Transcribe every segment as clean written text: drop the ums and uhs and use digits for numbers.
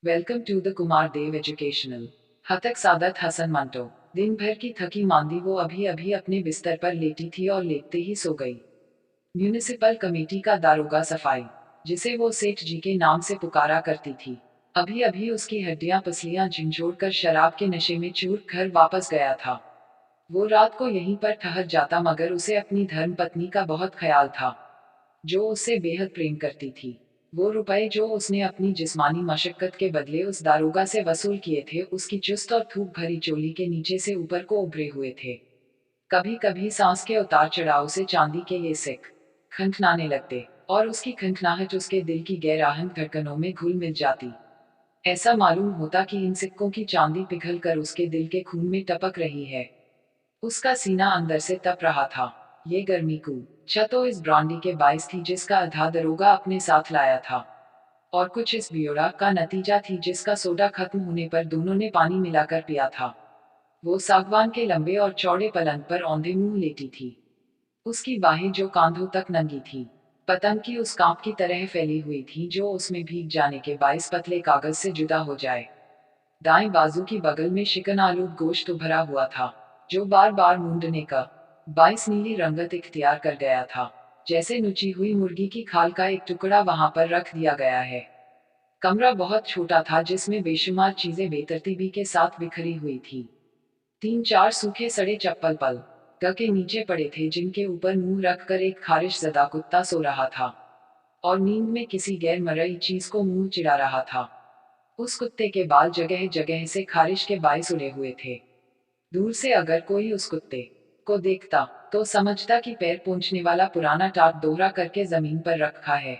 Welcome to the Kumar Dev educational. Hatak Saadat Hasan Manto. दिन भर की थकी मांदी वो अभी अभी अपने बिस्तर पर लेटी थी और लेटते ही सो गई। म्यूनिसिपल कमेटी का दारोगा सफाई, जिसे वो सेठ जी के नाम से पुकारा करती थी, अभी अभी उसकी हड्डियां पसलियां झंझोड़ कर शराब के नशे में चूर घर वापस गया था। वो रात को यहीं पर ठहर जाता, मगर उसे अपनी धर्मपत्नी का बहुत ख्याल था, जो उससे बेहद प्रेम करती थी। वो रुपए जो उसने अपनी जिस्मानी मशक्कत के बदले उस दारोगा से वसूल किए थे, उसकी चुस्त और थूक भरी चोली के नीचे से ऊपर को उभरे हुए थे। कभी कभी सांस के उतार चढ़ाव से चांदी के ये सिक्के खनखनाने लगते, और उसकी खनखनाहट उसके दिल की गैर धड़कनों में घुल मिल जाती। ऐसा मालूम होता कि इन सिक्कों की चांदी पिघल कर उसके दिल के खून में टपक रही है। उसका सीना अंदर से तप रहा था। ये गर्मी को छत तो इस ब्रांडी के बाइस थी जिसका आधा दरोगा अपने साथ लाया था, और कुछ इस बियोड़ा का नतीजा थी जिसका सोडा खत्म होने पर दोनों ने पानी मिलाकर पिया था। वो सागवान के लंबे और चौड़े पलंग पर औंधे मुंह लेटी थी। उसकी बाहें जो कांधों तक नंगी थी, पतंग की उस कांप की तरह फैली हुई थी जो उसमें भीग जाने के बाइस पतले कागज से जुदा हो जाए। दाएं बाजू की बगल में शिकन आलूद गोश्त उभरा हुआ था, जो बार बार मूंदने का बाइस नीली रंगत इख्तियार कर गया था, जैसे नुची हुई मुर्गी की खाल का एक टुकड़ा वहां पर रख दिया गया है। कमरा बहुत छोटा था, जिसमें बेशुमार चीजें बेतरतीबी के साथ बिखरी हुई थी। तीन चार सूखे सड़े चप्पल पल के नीचे पड़े थे, जिनके ऊपर मुंह रखकर एक खारिश ज़दा कुत्ता सो रहा था, और नींद में किसी गैर मरई चीज को मुंह चिढ़ा रहा था। उस कुत्ते के बाल जगह जगह से खारिश के बाइस उड़े हुए थे। दूर से अगर कोई उस कुत्ते को देखता, तो समझता कि पैर पोंछने वाला पुराना टाट दोहरा करके जमीन पर रखा है।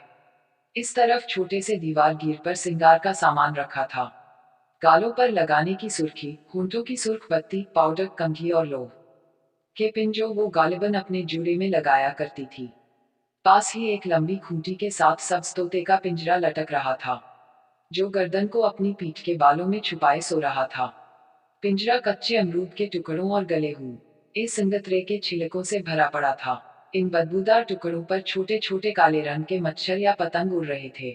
इस तरफ छोटे से दीवार गिर पर सिंगार का सामान रखा था। गालों पर लगाने की सुर्खी, होंठों की सुर्ख बत्ती, पाउडर, कंघी और लोह के पिन जो वो गालिबन अपने जूड़े में लगाया करती थी। पास ही एक लंबी खूंटी के साथ सब्ज तोते का पिंजरा लटक रहा था, जो गर्दन को अपनी पीठ के बालों में छुपाए सो रहा था। पिंजरा कच्चे अमरूद के टुकड़ों और गले हुए संगतरे के छिलकों से भरा पड़ा था। इन बदबूदार टुकड़ों पर छोटे छोटे काले रंग के मच्छर या पतंग उड़ रहे थे।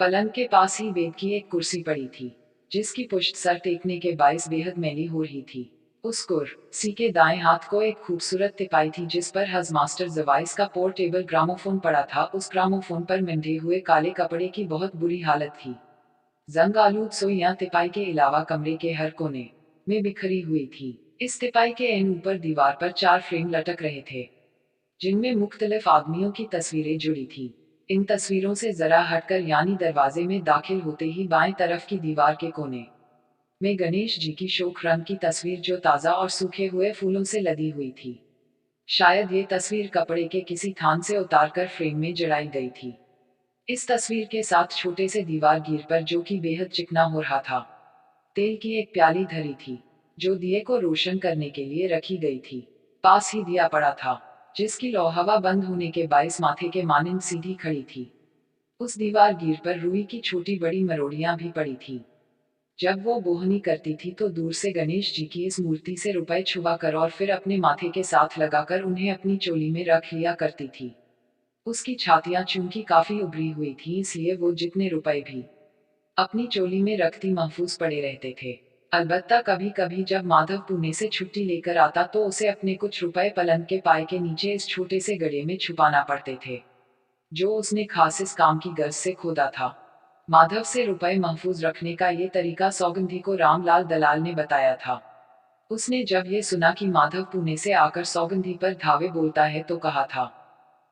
पलंग के पास ही बेद की एक कुर्सी पड़ी थी, जिसकी पुष्ट सर टेकने के बाइस बेहद मैली हो रही थी। उस कुर्सी के दाएं हाथ को एक खूबसूरत तिपाई थी, जिस पर हज मास्टर जवाइस का पोर्टेबल ग्रामोफोन पड़ा था। उस ग्रामोफोन पर मंडे हुए काले कपड़े की बहुत बुरी हालत थी। जंग आलूद सुइयां तिपाई के अलावा कमरे के हर कोने में बिखरी हुई थी। इस तिपाई के एन ऊपर दीवार पर चार फ्रेम लटक रहे थे, जिनमें मुख्तलिफ आदमियों की तस्वीरें जुड़ी थी। इन तस्वीरों से जरा हटकर, यानी दरवाजे में दाखिल होते ही बाएं तरफ की दीवार के कोने में गणेश जी की शोक रंग की तस्वीर, जो ताज़ा और सूखे हुए फूलों से लदी हुई थी। शायद ये तस्वीर कपड़े के किसी थान से उतारकर फ्रेम में जड़ाई गई थी। इस तस्वीर के साथ छोटे से दीवार गिर पर, जो कि बेहद चिकना हो रहा था, तेल की एक प्याली धरी थी, जो दिए को रोशन करने के लिए रखी गई थी। पास ही दिया पड़ा था, जिसकी लौ हवा बंद होने के बाइस माथे के मानिंद सीधी खड़ी थी। उस दीवार गिर पर रुई की छोटी बड़ी मरोड़ियां भी पड़ी थी। जब वो बोहनी करती थी, तो दूर से गणेश जी की इस मूर्ति से रुपए छुपा कर और फिर अपने माथे के साथ लगाकर उन्हें अपनी चोली में रख लिया करती थी। उसकी छातियां चूंकि काफी उभरी हुई थी, इसलिए वो जितने रुपए भी अपनी चोली में रखती महफूज पड़े रहते थे। अलबत्ता कभी कभी जब माधव पुणे से छुट्टी लेकर आता, तो उसे अपने कुछ रुपए पलंग के पाए के नीचे इस छोटे से गड्ढे में छुपाना पड़ते थे, जो उसने खास इस काम की गर्ज से खोदा था। माधव से रुपए महफूज रखने का ये तरीका सौगंधी को रामलाल दलाल ने बताया था। उसने जब ये सुना कि माधव पुणे से आकर सौगंधी पर धावे बोलता है, तो कहा था,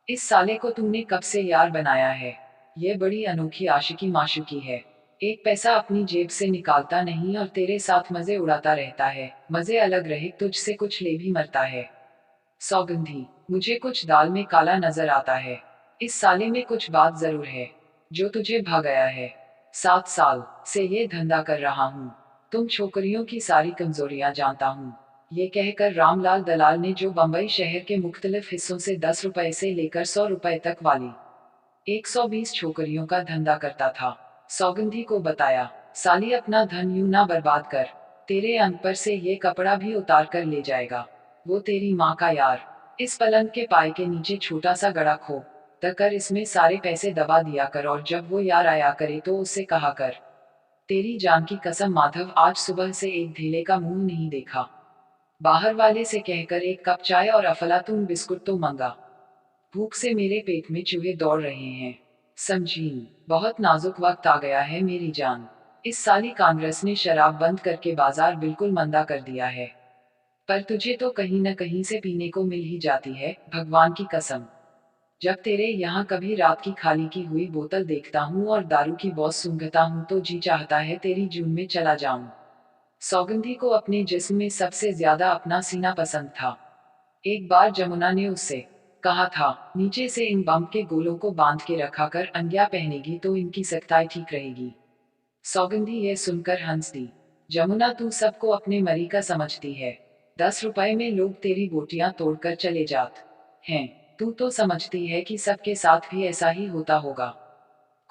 इस साले को तुमने कब से यार बनाया है? ये बड़ी अनोखी आशिकी माशुकी है। एक पैसा अपनी जेब से निकालता नहीं और तेरे साथ मजे उड़ाता रहता है। मजे अलग रहे, तुझसे कुछ ले भी मरता है। सौगंधी, मुझे कुछ दाल में काला नजर आता है। इस साले में कुछ बात जरूर है, जो तुझे भा गया है। 7 साल से ये धंधा कर रहा हूँ, तुम छोकरियों की सारी कमजोरियां जानता हूँ। ये कहकर रामलाल दलाल ने, जो बंबई शहर के मुख्तलिफ हिस्सों से 10 रुपए से लेकर 100 रुपए तक वाली 120 छोकरियों का धंधा करता था, सौगंधी को बताया, साली अपना धन यूं ना बर्बाद कर, तेरे अंग पर से ये कपड़ा भी उतार कर ले जाएगा। वो तेरी माँ का यार। इस पलंग के पाए के नीचे छोटा सा गड़ा खो कर इसमें सारे पैसे दबा दिया कर, और जब वो यार आया करे तो उससे कहा कर, तेरी जान की कसम माधव, आज सुबह से एक धेले का मुंह नहीं देखा। बाहर वाले से कहकर एक कप चाय और अफलातून बिस्कुट तो मंगा। भूख से मेरे पेट में चूहे दौड़ रहे हैं। समझीन, बहुत नाजुक वक्त आ गया है मेरी जान। इस साली कांग्रेस ने शराब बंद करके बाजार बिल्कुल मंदा कर दिया है। पर तुझे तो कहीं न कहीं से पीने को मिल ही जाती है, भगवान की कसम। जब तेरे यहाँ कभी रात की खाली की हुई बोतल देखता हूँ और दारू की बॉस सूंघता हूँ तो जी चाहता है तेरी जून में चला जाऊं। सौगंधी को अपने जिस्म में सबसे ज्यादा अपना सीना पसंद था। एक बार जमुना ने उससे कहा था, नीचे से इन बम के गोलों को बांध के रखा कर, अंग्या पहनेगी तो इनकी सख्ताई ठीक रहेगी। सौगंधी यह सुनकर हंस दी। जमुना, तू सबको अपने मरी का समझती है। 10 रुपए में लोग तेरी बोटियां तोड़कर चले जात हैं। तू तो समझती है कि सबके साथ भी ऐसा ही होता होगा।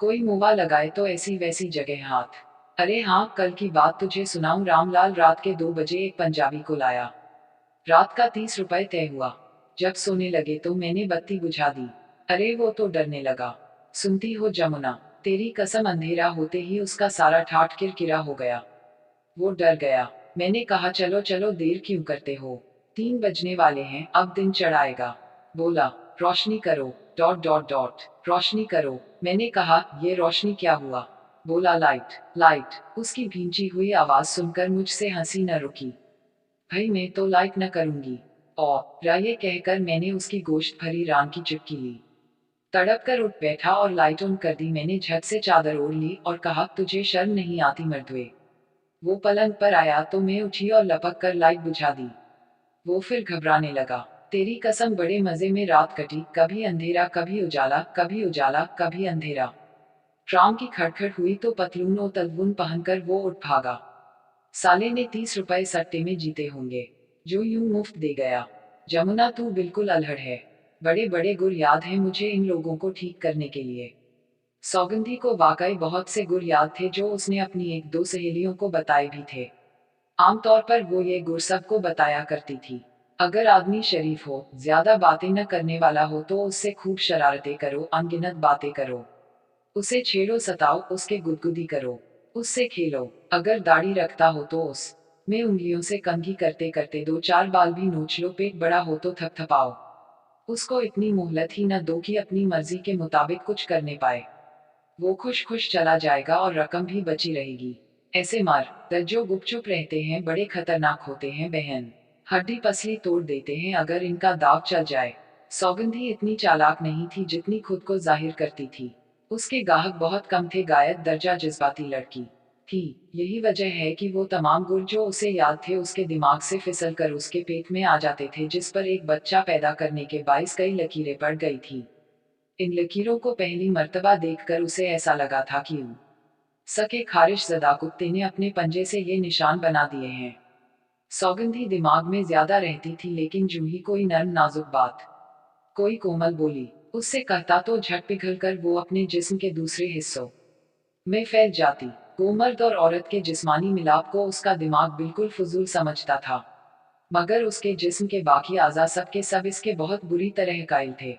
कोई मुआ लगाए तो ऐसी वैसी जगह हाथ। अरे हाँ, कल की बात तुझे सुनाऊं। रामलाल रात के 2 बजे एक पंजाबी को लाया। रात का 30 रुपए तय हुआ। जब सोने लगे तो मैंने बत्ती बुझा दी। अरे वो तो डरने लगा। सुनती हो जमुना, तेरी कसम अंधेरा होते ही उसका सारा ठाठ किरकिरा हो गया। वो डर गया। मैंने कहा, चलो चलो, देर क्यों करते हो, 3 बजने वाले हैं, अब दिन चढ़ाएगा। बोला, रोशनी करो। डॉट डॉट डॉट, रोशनी करो। मैंने कहा, ये रोशनी क्या हुआ। बोला, लाइट लाइट। उसकी भींची हुई आवाज सुनकर मुझसे हंसी न रुकी। भाई मैं तो लाइट न करूंगी। और ये कहकर मैंने उसकी गोश्त भरी रान की चुटकी ली। तड़प कर उठ बैठा और लाइट ऑन कर दी। मैंने झट से चादर ओढ़ ली और कहा, तुझे शर्म नहीं आती मर्दवे। वो पलंग पर आया तो मैं उठी और लपक कर लाइट बुझा दी। वो फिर घबराने लगा। तेरी कसम बड़े मजे में रात कटी, कभी अंधेरा कभी उजाला, कभी उजाला कभी अंधेरा। ट्राम की खड़खड़ हुई तो पतलून और तलवून पहनकर वो उठ भागा। साले ने 30 रुपए सट्टे में जीते होंगे, जो यूं मुफ्त दे गया। जमुना, तू बिल्कुल अल्हड़ है। बड़े बड़े गुर याद हैं मुझे इन लोगों को ठीक करने के लिए। सौगंधी को वाकई बहुत से गुर याद थे जो उसने अपनी एक दो सहेलियों को बताए भी थे। आमतौर पर वो ये गुर सबको बताया करती थी। अगर आदमी शरीफ हो, ज्यादा बातें न करने वाला हो तो उससे खूब शरारतें करो, अनगिनत बातें करो। उसे छेड़ो, सताओ, उसके गुदगुदी करो। उससे खेलो। अगर दाढ़ी रखता हो तो उस में उंगलियों से कंघी करते करते 2-4 बाल भी नोच लो। पेट बड़ा हो तो थपथपाओ। उसको इतनी मोहलत ही न दो कि अपनी मर्जी के मुताबिक कुछ करने पाए। वो खुश खुश चला जाएगा और रकम भी बची रहेगी। ऐसे मर्द जो गुपचुप रहते हैं बड़े खतरनाक होते हैं बहन। हड्डी पसली तोड़ देते हैं अगर इनका दाव चल जाए। सौगंधी इतनी चालाक नहीं थी जितनी खुद को जाहिर करती थी। उसके गाहक बहुत कम थे, गायक दर्जा जज्बाती लड़की थी। यही वजह है कि वो तमाम गुर जो उसे याद थे उसके दिमाग से फिसल कर उसके पेट में आ जाते थे, जिस पर एक बच्चा पैदा करने के बाइस कई लकीरें पड़ गई थी। इन लकीरों को पहली मर्तबा देखकर उसे ऐसा लगा था कि सके खारिश ज़दा कुत्ते ने अपने पंजे से ये निशान बना दिए हैं। सौगंधी दिमाग में ज्यादा रहती थी, लेकिन जूं ही कोई नर्म नाजुक बात, कोई कोमल बोली उससे कहता तो झट पिघल कर वो अपने जिस्म के दूसरे हिस्सों में फैल जाती। वो मर्द और औरत के जिस्मानी मिलाप को उसका दिमाग बिल्कुल फजूल समझता था, मगर उसके जिस्म के बाकी आज़ा सब के सब इसके बहुत बुरी तरह कायल थे।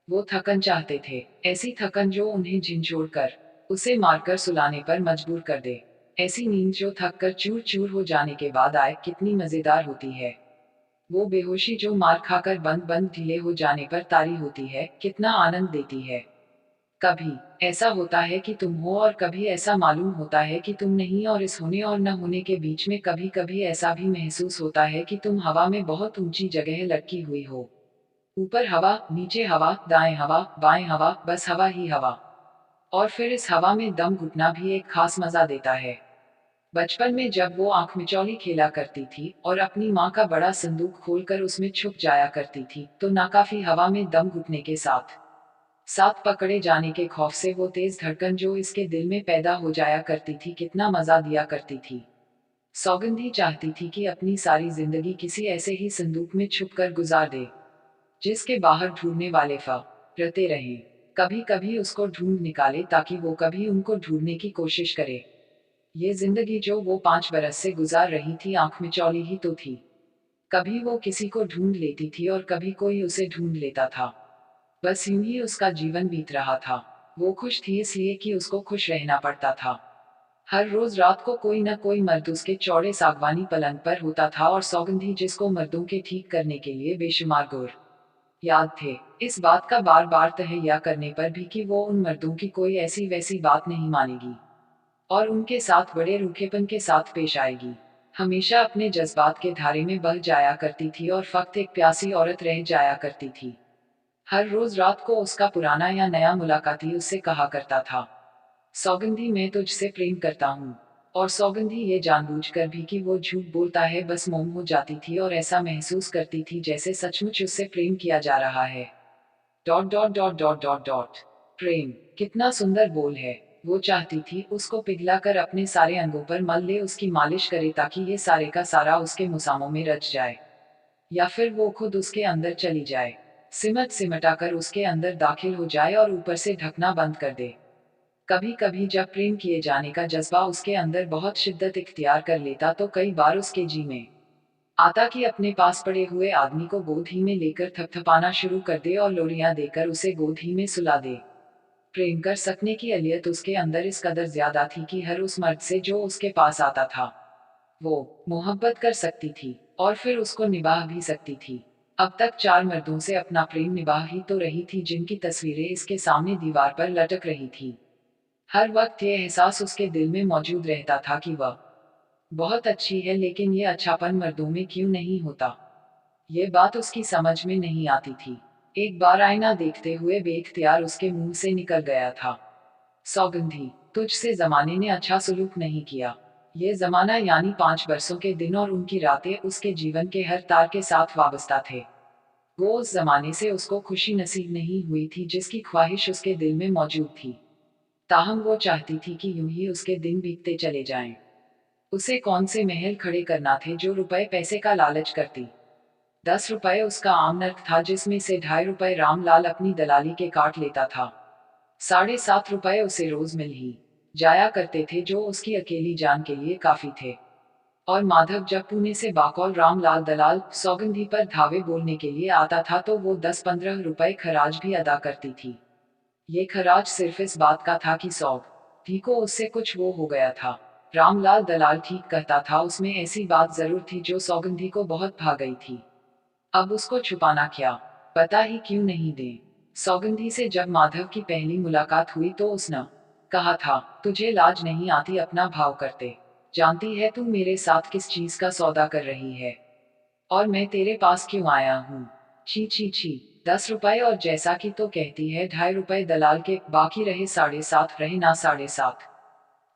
वो थकन चाहते थे, ऐसी थकन जो उन्हें झिंझोड़ कर उसे मारकर सुलाने पर मजबूर कर दे। ऐसी नींद जो थक कर चूर चूर हो जाने के बाद आए, कितनी मजेदार होती है। वो बेहोशी जो मार खाकर बंद बंद ढीले हो जाने पर तारी होती है, कितना आनंद देती है। कभी ऐसा होता है कि तुम हो और कभी ऐसा मालूम होता है कि तुम नहीं, और इस होने और न होने के बीच में कभी कभी ऐसा भी महसूस होता है कि तुम हवा में बहुत ऊंची जगह लटकी हुई हो। ऊपर हवा, नीचे हवा, दाएं हवा, बाएं हवा, बस हवा ही हवा। और फिर इस हवा में दम घुटना भी एक खास मजा देता है। बचपन में जब वो आंख मिचौली खेला करती थी और अपनी माँ का बड़ा संदूक खोलकर उसमें छुप जाया करती थी, तो नाकाफी हवा में दम घुटने के साथ साथ पकड़े जाने के खौफ से वो तेज धड़कन जो इसके दिल में पैदा हो जाया करती थी, कितना मजा दिया करती थी। सौगंधी चाहती थी कि अपनी सारी जिंदगी किसी ऐसे ही संदूक में छुप कर गुजार दे, जिसके बाहर ढूंढने वाले रते रहें। कभी कभी उसको ढूंढ निकाले ताकि वो कभी उनको ढूंढने की कोशिश करे। ये जिंदगी जो वो 5 बरस से गुजार रही थी, आंख मिचौली ही तो थी। कभी वो किसी को ढूंढ लेती थी और कभी कोई उसे ढूंढ लेता था। बस यूं ही उसका जीवन बीत रहा था। वो खुश थी इसलिए कि उसको खुश रहना पड़ता था। हर रोज रात को कोई न कोई मर्द उसके चौड़े सागवानी पलंग पर होता था और सौगंधी जिसको मर्दों के ठीक करने के लिए बेशुमार गौर याद थे, इस बात का बार बार तहैया करने पर भी कि वो उन मर्दों की कोई ऐसी वैसी बात नहीं मानेगी और उनके साथ बड़े रूखेपन के साथ पेश आएगी। हमेशा अपने जज्बात के धारे में बह जाया करती थी और फक्त एक प्यासी औरत रह जाया करती थी। हर रोज रात को उसका पुराना या नया मुलाकाती उससे कहा करता था, सौगंधी मैं तुझसे प्रेम करता हूँ। और सौगंधी ये जानबूझकर भी कि वो झूठ बोलता है बस मौन हो जाती थी और ऐसा महसूस करती थी जैसे सचमुच उससे प्रेम किया जा रहा है। Dot dot dot dot dot dot प्रेम कितना सुंदर बोल है। वो चाहती थी उसको पिघला कर अपने सारे अंगों पर मल ले, उसकी मालिश करे ताकि ये सारे का सारा उसके मुसामों में रच जाए, या फिर वो खुद उसके अंदर चली जाए, सिमट सिमटा कर उसके अंदर दाखिल हो जाए और ऊपर से ढकना बंद कर दे। कभी कभी जब प्रेम किए जाने का जज्बा उसके अंदर बहुत शिद्दत इख्तियार कर लेता तो कई बार उसके जी में आता कि अपने पास पड़े हुए आदमी को गोद ही में लेकर थपथपाना शुरू कर दे और लोरियां देकर उसे गोद ही में सुला दे। प्रेम कर सकने की अलियत उसके अंदर इस कदर ज्यादा थी कि हर उस मर्द से जो उसके पास आता था वो मोहब्बत कर सकती थी और फिर उसको निभाह भी सकती थी। अब तक 4 मर्दों से अपना प्रेम निभाह ही तो रही थी जिनकी तस्वीरें इसके सामने दीवार पर लटक रही थी। हर वक्त ये एहसास उसके दिल में मौजूद रहता था कि वह बहुत अच्छी है, लेकिन ये अच्छापन मर्दों में क्यों नहीं होता, ये बात उसकी समझ में नहीं आती थी। एक बार आईना देखते हुए बेख्तियार उसके मुंह से निकल गया था, सौगंधी तुझसे जमाने ने अच्छा सलूक नहीं किया। ये जमाना यानी 5 बरसों के दिन और उनकी रातें उसके जीवन के हर तार के साथ वाबस्ता थे। वो उस जमाने से उसको खुशी नसीब नहीं हुई थी जिसकी ख्वाहिश उसके दिल में मौजूद थी। ताहम वो चाहती थी कि यूं ही उसके दिन बीतते चले जाएं। उसे कौन से महल खड़े करना थे जो रुपए पैसे का लालच करती। 10 रुपए उसका आम नर्क था जिसमें से 2.5 रुपए रामलाल अपनी दलाली के काट लेता था। 7.5 रुपए उसे रोज मिल ही जाया करते थे जो उसकी अकेली जान के लिए काफी थे। और माधव जब पुणे से बाकौल रामलाल दलाल सौगंधी पर धावे बोलने के लिए आता था तो वो 10-15 रुपए खराज भी अदा करती थी। ये खराज सिर्फ इस बात का था कि सौगंधी को उससे कुछ वो हो गया था। रामलाल दलाल ठीक कहता था, उसमें ऐसी बात जरूर थी जो सौगंधी को बहुत भा गई थी। अब उसको छुपाना क्या, पता ही क्यों नहीं दे। सौगंधी से जब माधव की पहली मुलाकात हुई तो उसने कहा था, तुझे लाज नहीं आती अपना भाव करते, जानती है तू मेरे साथ किस चीज का सौदा कर रही है और मैं तेरे पास क्यों आया हूँ। छी छी छी, 10 रुपए और जैसा कि तो कहती है 2.5 रुपए दलाल के, बाकी रहे 7.5 रहे ना 7.5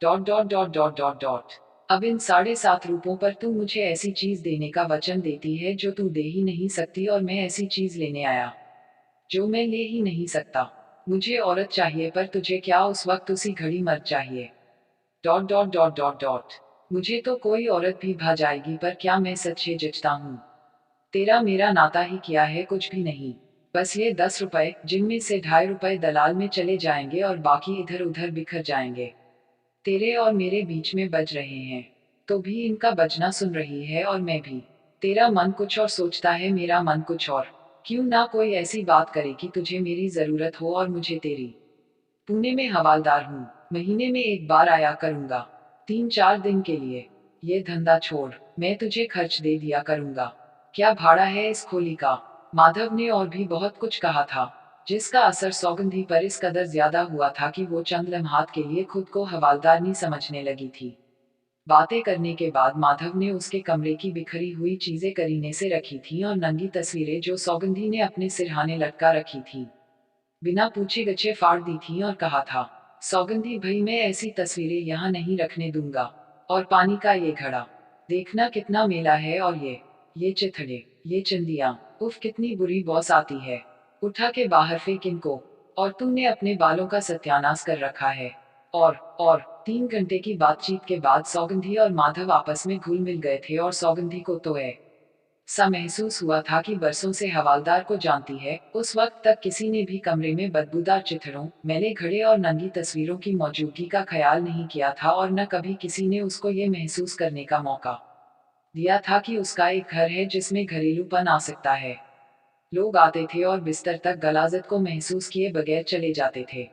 dot dot dot dot dot dot. अब इन 7.5 रुपयों पर तू मुझे ऐसी चीज देने का वचन देती है जो तू दे ही नहीं सकती और मैं ऐसी चीज लेने आया जो मैं ले ही नहीं सकता। मुझे औरत चाहिए पर तुझे क्या उस वक्त उसी घड़ी मर्द चाहिए। Dot dot dot dot dot. मुझे तो कोई औरत भी भा जाएगी पर क्या मैं सच्चे जचता हूँ। तेरा मेरा नाता ही क्या है, कुछ भी नहीं। बस ये 10 रुपए जिनमें से 2.5 रुपए दलाल में चले जाएंगे और बाकी इधर उधर बिखर जाएंगे, तेरे और मेरे बीच में बज रहे हैं। तो भी इनका बजना सुन रही है और मैं भी। तेरा मन कुछ और सोचता है, मेरा मन कुछ और। क्यों ना कोई ऐसी बात करे कि तुझे मेरी जरूरत हो और मुझे तेरी। पुणे में हवालदार हूँ, महीने में एक बार आया करूंगा, 3-4 दिन के लिए। ये धंधा छोड़, मैं तुझे खर्च दे दिया करूंगा। क्या भाड़ा है इस खोली का। माधव ने और भी बहुत कुछ कहा था जिसका असर सौगंधी पर इस कदर ज्यादा हुआ था कि वो चंद लम्हात के लिए खुद को हवालदारनी समझने लगी थी। बातें करने के बाद माधव ने उसके कमरे की बिखरी हुई चीजें करीने से रखी थी और नंगी तस्वीरें जो सौगंधी ने अपने सिरहाने लटका रखी थी बिना पूछे गच्छे फाड़ दी थी और कहा था, सौगंधी भाई मैं ऐसी तस्वीरें यहाँ नहीं रखने दूंगा। और पानी का ये घड़ा देखना कितना मेला है, और ये चिथड़े, ये चिंदियाँ, उफ कितनी बुरी बॉस आती है। उठा के बाहर फेंक इनको। और तुमने अपने बालों का सत्यानाश कर रखा है। और 3 घंटे की बातचीत के बाद सौगंधी और माधव आपस में घुल मिल गए थे और सौगंधी को तो सा महसूस हुआ था कि बरसों से हवालदार को जानती है। उस वक्त तक किसी ने भी कमरे में बदबूदार चिथड़ों, मैले घड़े और नंगी तस्वीरों की मौजूदगी का ख्याल नहीं किया था और न कभी किसी ने उसको ये महसूस करने का मौका दिया था कि उसका एक घर है जिसमें घरेलूपन आ सकता है। लोग आते थे और बिस्तर तक गलाजत को महसूस किए बगैर चले जाते थे।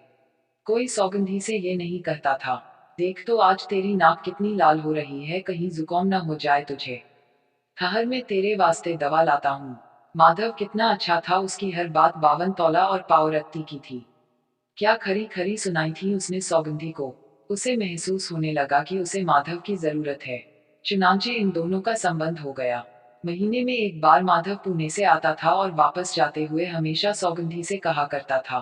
कोई सौगंधी से ये नहीं कहता था, देख तो आज तेरी नाक कितनी लाल हो रही है, कहीं जुकाम न हो जाए तुझे। ठहर मैं तेरे वास्ते दवा लाता हूँ। माधव कितना अच्छा था, उसकी हर बात 52 तोला और पाव रत्ती की थी। क्या खरी खरी सुनाई थी उसने सौगंधी को। उसे महसूस होने लगा कि उसे माधव की जरूरत है। चुनांचे इन दोनों का संबंध हो गया। महीने में एक बार माधव पुणे से आता था और वापस जाते हुए हमेशा सौगंधी से कहा करता था,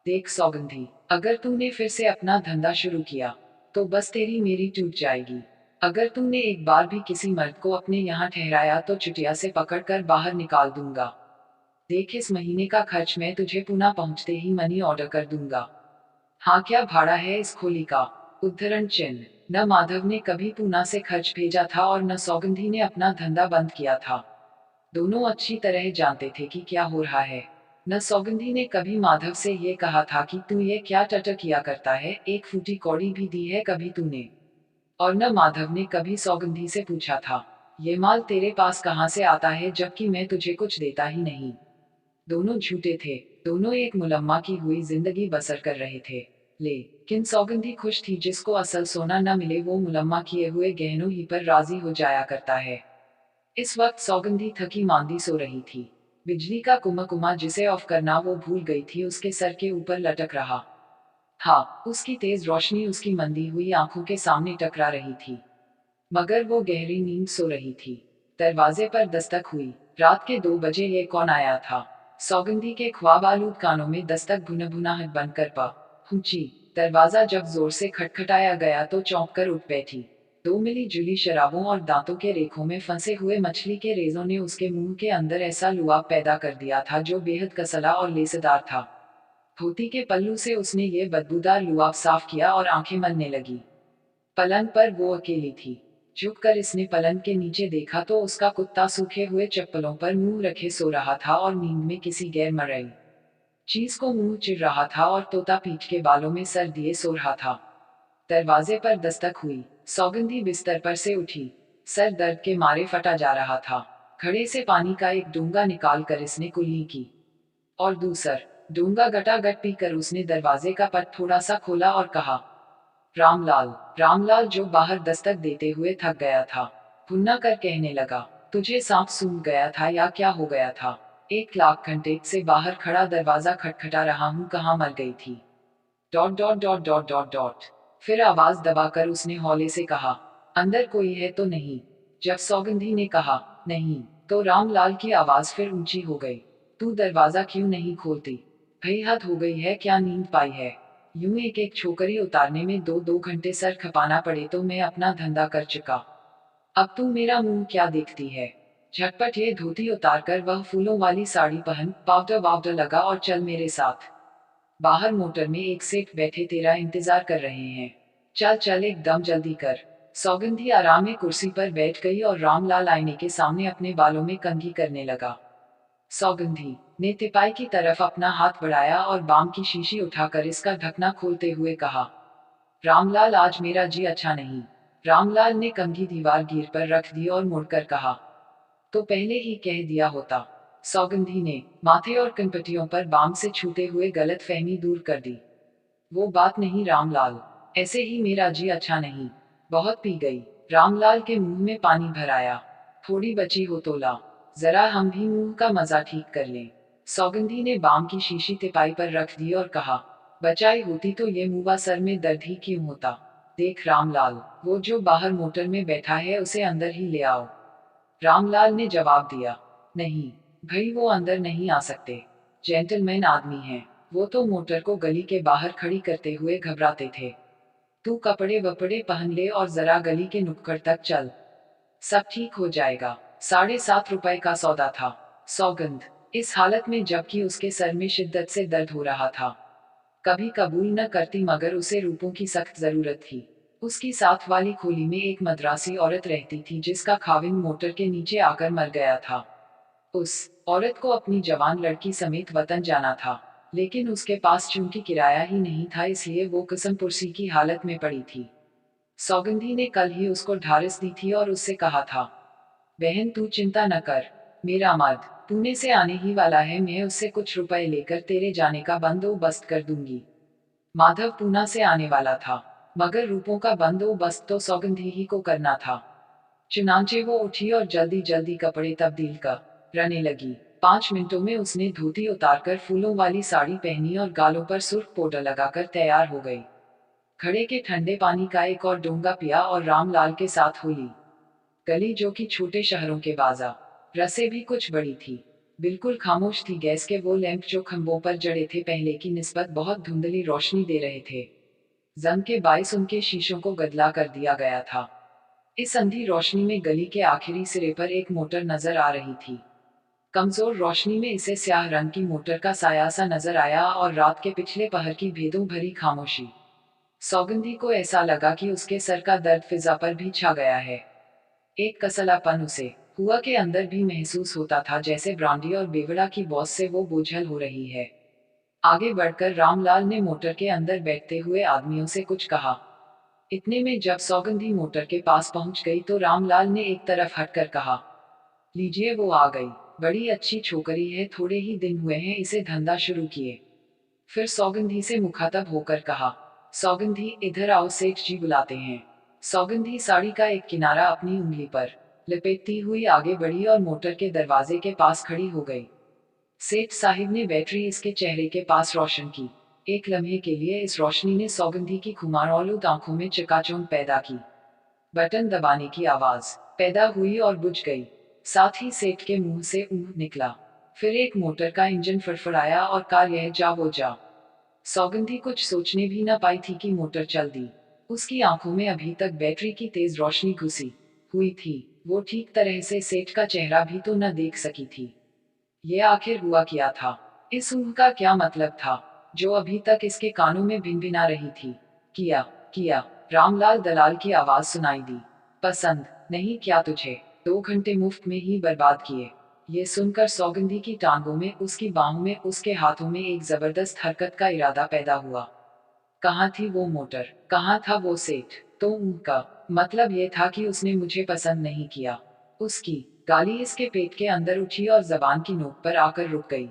देख सौगंधी, अगर तूने फिर से अपना धंधा शुरू किया तो बस तेरी मेरी टूट जाएगी। अगर तूने एक बार भी किसी मर्द को अपने यहाँ ठहराया तो चुटिया से पकड़कर बाहर निकाल दूंगा। देख इस महीने का खर्च मैं तुझे पुणे पहुंचते ही मनी ऑर्डर कर दूंगा। हाँ क्या भाड़ा है इस खोली का। उद्धरण चिन्ह। न माधव ने कभी पुणे से खर्च भेजा था और न सौगंधी ने अपना धंधा बंद किया था। दोनों अच्छी तरह जानते थे कि क्या हो रहा है। न सौगंधी ने कभी माधव से ये कहा था कि तू ये क्या टटर किया करता है, एक फूटी कौड़ी भी दी है कभी तूने। और न माधव ने कभी सौगंधी से पूछा था, ये माल तेरे पास कहाँ से आता है जबकि मैं तुझे कुछ देता ही नहीं। दोनों झूठे थे। दोनों एक मुलम्मा की हुई जिंदगी बसर कर रहे थे। लेकिन सौगंधी खुश थी, जिसको असल सोना न मिले वो मुलम्मा किए हुए गहनों ही पर राजी हो जाया करता है। इस वक्त सौगंधी थकी मांदी सो रही थी। बिजली का कुमकुमा जिसे ऑफ करना वो भूल गई थी उसके सर के ऊपर लटक रहा था। उसकी तेज रोशनी उसकी मंदी हुई आंखों के सामने टकरा रही थी, मगर वो गहरी नींद सो रही थी। दरवाजे पर दस्तक हुई। रात के 2 बजे ये कौन आया था। सौगंधी के ख्वाब आलूद कानों में दस्तक भुनभुनाहट बनकर पहुंची। दरवाजा जब जोर से खटखटाया गया तो चौंक कर उठ बैठी। 2 मिली जुली शराबों और दांतों के रेखों में फंसे हुए मछली के रेजों ने उसके मुंह के अंदर ऐसा लुआब पैदा कर दिया था जो बेहद कसला और लेसेदार था। धोती के पल्लू से उसने ये बदबूदार लुआब साफ किया और आंखें मलने लगी। पलंग पर वो अकेली थी। झुककर इसने पलंग के नीचे देखा तो उसका कुत्ता सूखे हुए चप्पलों पर मुंह रखे सो रहा था और नींद में किसी गैर मरई चीज को मुंह चिढ़ रहा था और तोता पीठ के बालों में सर दिए सो रहा था। दरवाजे पर दस्तक हुई। सौगंधी बिस्तर पर से उठी। सर दर्द के मारे फटा जा रहा था। घड़े से पानी का एक डूंगा निकाल कर इसने कुल्ली की और दूसर डूंगा गटागट पीकर उसने दरवाजे का पट थोड़ा सा खोला और कहा, रामलाल। रामलाल जो बाहर दस्तक देते हुए थक गया था, भुन्ना कर कहने लगा, तुझे सांप सूंघ गया था या क्या हो गया था। 1 लाख घंटे से बाहर खड़ा दरवाजा खटखटा रहा हूँ, कहाँ मर गई थी। Dot dot dot dot dot dot. फिर आवाज दबाकर उसने हौले से कहा, अंदर कोई है तो नहीं। जब सौगंधी ने कहा, नहीं, तो रामलाल की आवाज फिर ऊंची हो गई, तू दरवाजा क्यों नहीं खोलती। भई हद हो गई है, क्या नींद पाई है। यूं एक एक छोकरी उतारने में 2-2 घंटे सर खपाना पड़े तो मैं अपना धंधा कर चुका। अब तू मेरा मुंह क्या देखती है। झटपट ये धोती उतारकर वह फूलों वाली साड़ी पहन, पाउडर वाउडर लगा और चल मेरे साथ। बाहर मोटर में एक सेठ बैठे तेरा इंतजार कर रहे हैं। चल चल एकदम जल्दी कर। सौगंधी आराम में कुर्सी पर बैठ गई और रामलाल आईने के सामने अपने बालों में कंघी करने लगा। सौगंधी ने तिपाई की तरफ अपना हाथ बढ़ाया और बाम की शीशी उठाकर इसका ढकना खोलते हुए कहा, रामलाल आज मेरा जी अच्छा नहीं। रामलाल ने कंघी दीवार गिर पर रख दी और मुड़कर कहा, तो पहले ही कह दिया होता। सौगंधी ने माथे और कनपटियों पर बाम से छूते हुए गलत फहमी दूर कर दी। वो बात नहीं रामलाल, ऐसे ही मेरा जी अच्छा नहीं। बहुत पी गई। रामलाल के मुंह में पानी भर आया। थोड़ी बची हो तो ला, जरा हम भी मुंह का मजा ठीक कर लें। सौगंधी ने बाम की शीशी तिपाई पर रख दी और कहा, बचाई होती तो ये मुआ सर में दर्द ही क्यों होता। देख रामलाल, वो जो बाहर मोटर में बैठा है उसे अंदर ही ले आओ। रामलाल ने जवाब दिया, नहीं भाई, वो अंदर नहीं आ सकते। जेंटलमैन आदमी हैं। वो तो मोटर को गली के बाहर खड़ी करते हुए घबराते थे। तू कपड़े वपड़े पहन ले और जरा गली के नुक्कड़ तक चल, सब ठीक हो जाएगा। 7.5 रुपए का सौदा था। सौगंध इस हालत में, जबकि उसके सर में शिद्दत से दर्द हो रहा था, कभी कबूल न करती, मगर उसे रूपों की सख्त जरूरत थी। उसकी साथ वाली खोली में एक मद्रासी औरत रहती थी जिसका खाविंद मोटर के नीचे आकर मर गया था। उस औरत को अपनी जवान लड़की समेत वतन जाना था, लेकिन उसके पास चूंकि किराया ही नहीं था इसलिए वो कसम पुरसी की हालत में पड़ी थी। सौगंधी ने कल ही उसको ढारिस दी थी और उससे कहा था, बहन तू चिंता न कर, मेरा मर्द पुणे से आने ही वाला है, मैं उससे कुछ रुपए लेकर तेरे जाने का बंदोबस्त कर दूंगी। माधव पूना से आने वाला था। मगर रूपों का बंदोबस्त तो सौगंधी ही को करना था। चुनांचे वो उठी और जल्दी जल्दी कपड़े तब्दील करने लगी। 5 मिनटों में उसने धोती उतारकर फूलों वाली साड़ी पहनी और गालों पर सुर्ख पाउडर लगाकर तैयार हो गई। घड़े के ठंडे पानी का एक और डोंगा पिया और रामलाल के साथ हो ली। गली जो कि छोटे शहरों के बाजार रसे भी कुछ बड़ी थी, बिल्कुल खामोश थी। गैस के वो लैंप जो खंभों पर जड़े थे पहले की निस्बत बहुत धुंधली रोशनी दे रहे थे। जंग के बाइस उनके शीशों को गदला कर दिया गया था। इस अंधी रोशनी में गली के आखिरी सिरे पर एक मोटर नजर आ रही थी। कमजोर रोशनी में इसे स्याह रंग की मोटर का साया सा नजर आया और रात के पिछले पहर की भेदों भरी खामोशी। सौगंधी को ऐसा लगा कि उसके सर का दर्द फिजा पर भी छा गया है। एक कसलापन उसे हुआ के अंदर भी महसूस होता था, जैसे ब्रांडी और बेवड़ा की बॉस से वो बोझल हो रही है। आगे बढ़कर रामलाल ने मोटर के अंदर बैठते हुए आदमियों से कुछ कहा। इतने में जब सौगंधी मोटर के पास पहुंच गई तो रामलाल ने एक तरफ हटकर कहा, लीजिए वो आ गई, बड़ी अच्छी छोकरी है, थोड़े ही दिन हुए हैं इसे धंधा शुरू किए। फिर सौगंधी से मुखातब होकर कहा, सौगंधी इधर आओ, सेठ जी बुलाते हैं। सौगंधी साड़ी का एक किनारा अपनी उंगली पर लपेटती हुई आगे बढ़ी और मोटर के दरवाजे के पास खड़ी हो गई। सेठ साहिब ने बैटरी इसके चेहरे के पास रोशन की। एक लम्हे के लिए इस रोशनी ने सौगंधी की खुमारौलूद आंखों में चकाचौंध पैदा की। बटन दबाने की आवाज पैदा हुई और बुझ गई। साथ ही सेठ के मुंह से ऊह निकला। फिर एक मोटर का इंजन फड़फड़ाया और कार यह जा वो जा। सौगंधी कुछ सोचने भी न पाई थी कि मोटर चल दी। उसकी आंखों में अभी तक बैटरी की तेज रोशनी घुसी हुई थी। वो ठीक तरह से सेठ का चेहरा भी तो न देख सकी थी। ये आखिर हुआ क्या था? इस ऊह का क्या मतलब था जो अभी तक इसके कानों में भिनभिना रही थी? किया किया, रामलाल दलाल की आवाज सुनाई दी। पसंद नहीं क्या तुझे? 2 घंटे मुफ्त में ही बर्बाद किए। ये सुनकर सौगंधी की टांगों में, उसकी बाहों में, उसके हाथों में एक जबरदस्त हरकत का इरादा पैदा हुआ। कहाँ थी वो मोटर? कहाँ था वो सेठ? तो उनका मतलब ये था कि उसने मुझे पसंद नहीं किया। उसकी गाली इसके पेट के अंदर उठी और जबान की नोक पर आकर रुक गई।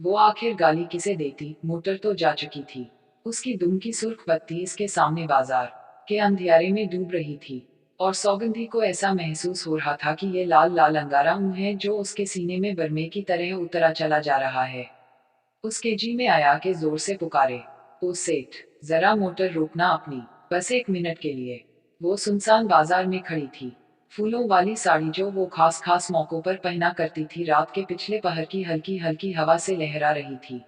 वो आखिर गाली किसे देती? मोटर तो जा चुकी थी। उसकी दुम की सुर्ख बत्ती इसके सामने बाजार के अंधियारे में डूब रही थी और सौगंधी को ऐसा महसूस हो रहा था कि ये लाल लाल अंगारा ऊँ है जो उसके सीने में बरमे की तरह उतरा चला जा रहा है। उसके जी में आया के जोर से पुकारे, ओ सेठ, जरा मोटर रोकना अपनी, बस 1 मिनट के लिए। वो सुनसान बाजार में खड़ी थी। फूलों वाली साड़ी जो वो खास खास मौकों पर पहना करती थी रात के पिछले पहर की हल्की हल्की हवा से लहरा रही थी।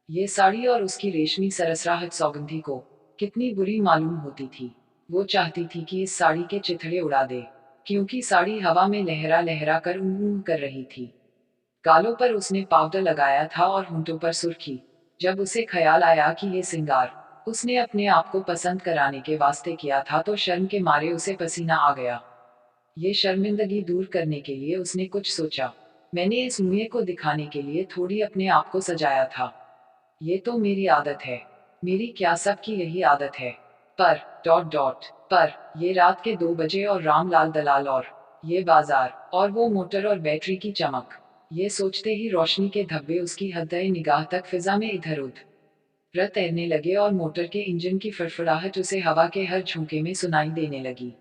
ये साड़ी और उसकी रेशमी सरसराहट सौगंधी को कितनी बुरी मालूम होती थी। वो चाहती थी कि इस साड़ी के चिथड़े उड़ा दे, क्योंकि साड़ी हवा में लहरा लहरा कर ऊँ ऊँ कर रही थी। गालों पर उसने पाउडर लगाया था और होंठों पर सुर्खी। जब उसे ख्याल आया कि ये सिंगार उसने अपने आप को पसंद कराने के वास्ते किया था तो शर्म के मारे उसे पसीना आ गया। ये शर्मिंदगी दूर करने के लिए उसने कुछ सोचा। मैंने इस मुँह को दिखाने के लिए थोड़ी अपने आप को सजाया था। ये तो मेरी आदत है। मेरी क्या, सबकी यही आदत है। पर डॉट डॉट पर ये रात के 2 बजे और रामलाल दलाल और ये बाजार और वो मोटर और बैटरी की चमक। ये सोचते ही रोशनी के धब्बे उसकी हद निगाह तक फिजा में इधर उधर तैरने लगे और मोटर के इंजन की फड़फड़ाहट उसे हवा के हर झोंके में सुनाई देने लगी।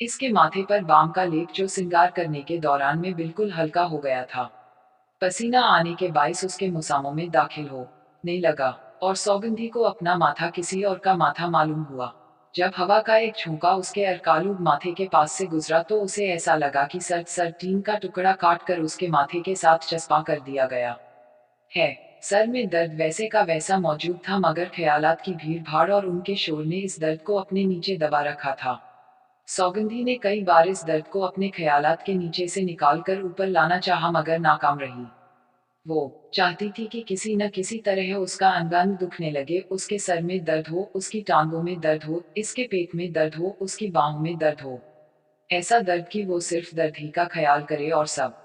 इसके माथे पर बाम का लेप जो श्रृंगार करने के दौरान में बिल्कुल हल्का हो गया था, पसीना आने के बाइस उसके मुसामों में दाखिल होने लगा और सौगंधी को अपना माथा किसी और का माथा मालूम हुआ। जब हवा का एक झोंका उसके अरकालूब माथे के पास से गुजरा तो उसे ऐसा लगा कि सर टीन का टुकड़ा काट कर उसके माथे के साथ चस्पा कर दिया गया है। सर में दर्द वैसे का वैसा मौजूद था, मगर ख्यालात की भीड़ भाड़ और उनके शोर ने इस दर्द को अपने नीचे दबा रखा था। सौगंधी ने कई बार इस दर्द को अपने ख्यालात के नीचे से निकालकर ऊपर लाना चाहा, मगर नाकाम रही। वो चाहती थी कि किसी न किसी तरह उसका अंग दुखने लगे, उसके सर में दर्द हो, उसकी टांगों में दर्द हो, इसके पेट में दर्द हो, उसकी बाहों में दर्द हो। ऐसा दर्द कि वो सिर्फ दर्द ही का ख्याल करे और सब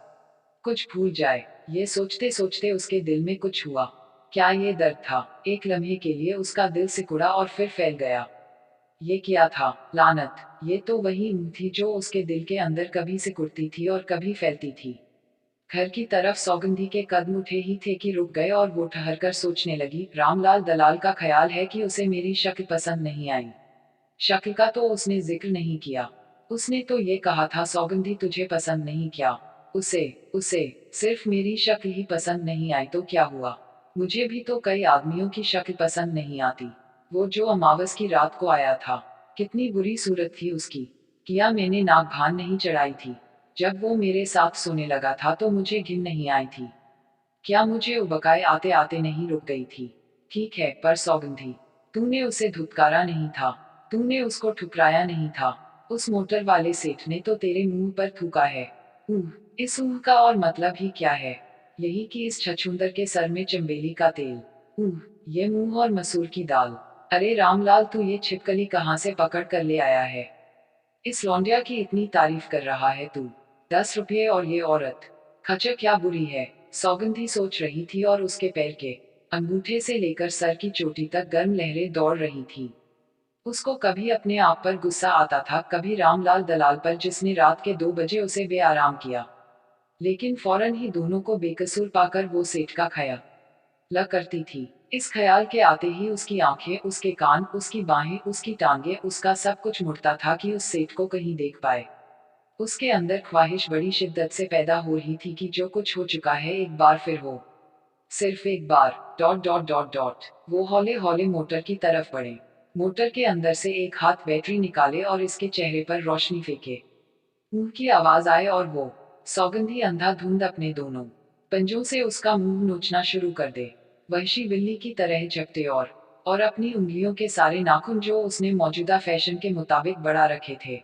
कुछ भूल जाए। ये सोचते सोचते उसके दिल में कुछ हुआ। क्या ये दर्द था? एक लम्हे के लिए उसका दिल सिकुड़ा और फिर फैल गया। ये क्या था? लानत! ये तो वही ऊँह थी जो उसके दिल के अंदर कभी सिकुड़ती थी और कभी फैलती थी। घर की तरफ सौगंधी के कदम उठे ही थे कि रुक गए और वो ठहर कर सोचने लगी, रामलाल दलाल का ख्याल है कि उसे मेरी शक्ल पसंद नहीं आई। शक्ल का तो उसने जिक्र नहीं किया। उसने तो ये कहा था सौगंधी तुझे पसंद नहीं क्या। उसे उसे सिर्फ मेरी शक्ल ही पसंद नहीं आई तो क्या हुआ। मुझे भी तो कई आदमियों की शक्ल पसंद नहीं आती। वो जो अमावस की रात को आया था, कितनी बुरी सूरत थी उसकी। किया मैंने नाक भान नहीं चढ़ाई थी। जब वो मेरे साथ सोने लगा था तो मुझे घिन नहीं आई थी। क्या मुझे उबकाए आते आते नहीं रुक गई थी। ठीक है, पर सौगंधी, तूने उसे धुतकारा नहीं था। तूने उसको ठुकराया नहीं था। उस मोटर वाले सेठ ने तो तेरे मुंह पर थूका है। ऊह, इस ऊह का और मतलब ही क्या है। यही कि इस छछूंदर के सर में चंबेली का तेल। ऊह, ये मुंह और मसूर की दाल। अरे रामलाल, तू ये छिपकली कहाँ से पकड़ कर ले आया है। इस लौंडिया की इतनी तारीफ कर रहा है तू। 10 रुपये और ये औरत। खच्चर क्या बुरी है। सौगंधी सोच रही थी और उसके पैर के अंगूठे से लेकर सर की चोटी तक गर्म लहरें दौड़ रही थी। उसको कभी अपने आप पर गुस्सा आता था, कभी रामलाल दलाल पर जिसने रात के 2 बजे उसे बेआराम किया। लेकिन फौरन ही दोनों को बेकसूर पाकर वो सेठ का ख्याल ल करती थी। इस ख्याल के आते ही उसकी आंखें, उसके कान, उसकी बाहें, उसकी टांगें, उसका सब कुछ मुड़ता था कि उस सेठ को कहीं देख पाए। उसके अंदर ख्वाहिश बड़ी शिद्दत से पैदा हो रही थी कि जो कुछ हो चुका है एक बार फिर हो। सिर्फ एक बार। Dot dot dot dot. वो हौले हौले मोटर की तरफ बढ़े। मोटर के अंदर से एक हाथ बैटरी निकाले और इसके चेहरे पर रोशनी फेंके। ऊह की आवाज आए और वो सौगंधी अंधाधुंध अपने दोनों पंजों से उसका मुंह नोचना शुरू कर दे। वहशी बिल्ली की तरह झपटे और अपनी उंगलियों के सारे नाखून जो उसने मौजूदा फैशन के मुताबिक बढ़ा रखे थे,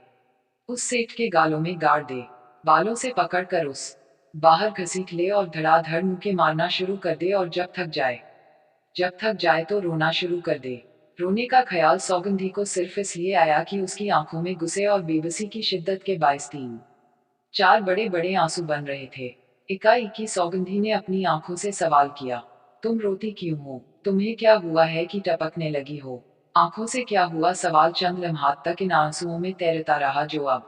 उस सेठ के गालों में गाड़ दे। बालों से पकड़कर उस बाहर घसीट ले और धड़ाधड़ मुक्के मारना शुरू कर दे। और जब थक जाए तो रोना शुरू कर दे। रोने का ख्याल सौगंधी को सिर्फ इसलिए आया कि उसकी आंखों में गुस्से और बेबसी की शिद्दत के बायस 3-4 बड़े बड़े आंसू बन रहे थे। एकाएकी सौगंधी ने अपनी आंखों से सवाल किया, तुम रोती क्यों हो। तुम्हें क्या हुआ है कि टपकने लगी हो। आंखों से क्या हुआ। सवाल चंद लम्हात तक इन आंसुओं में तैरता रहा जो अब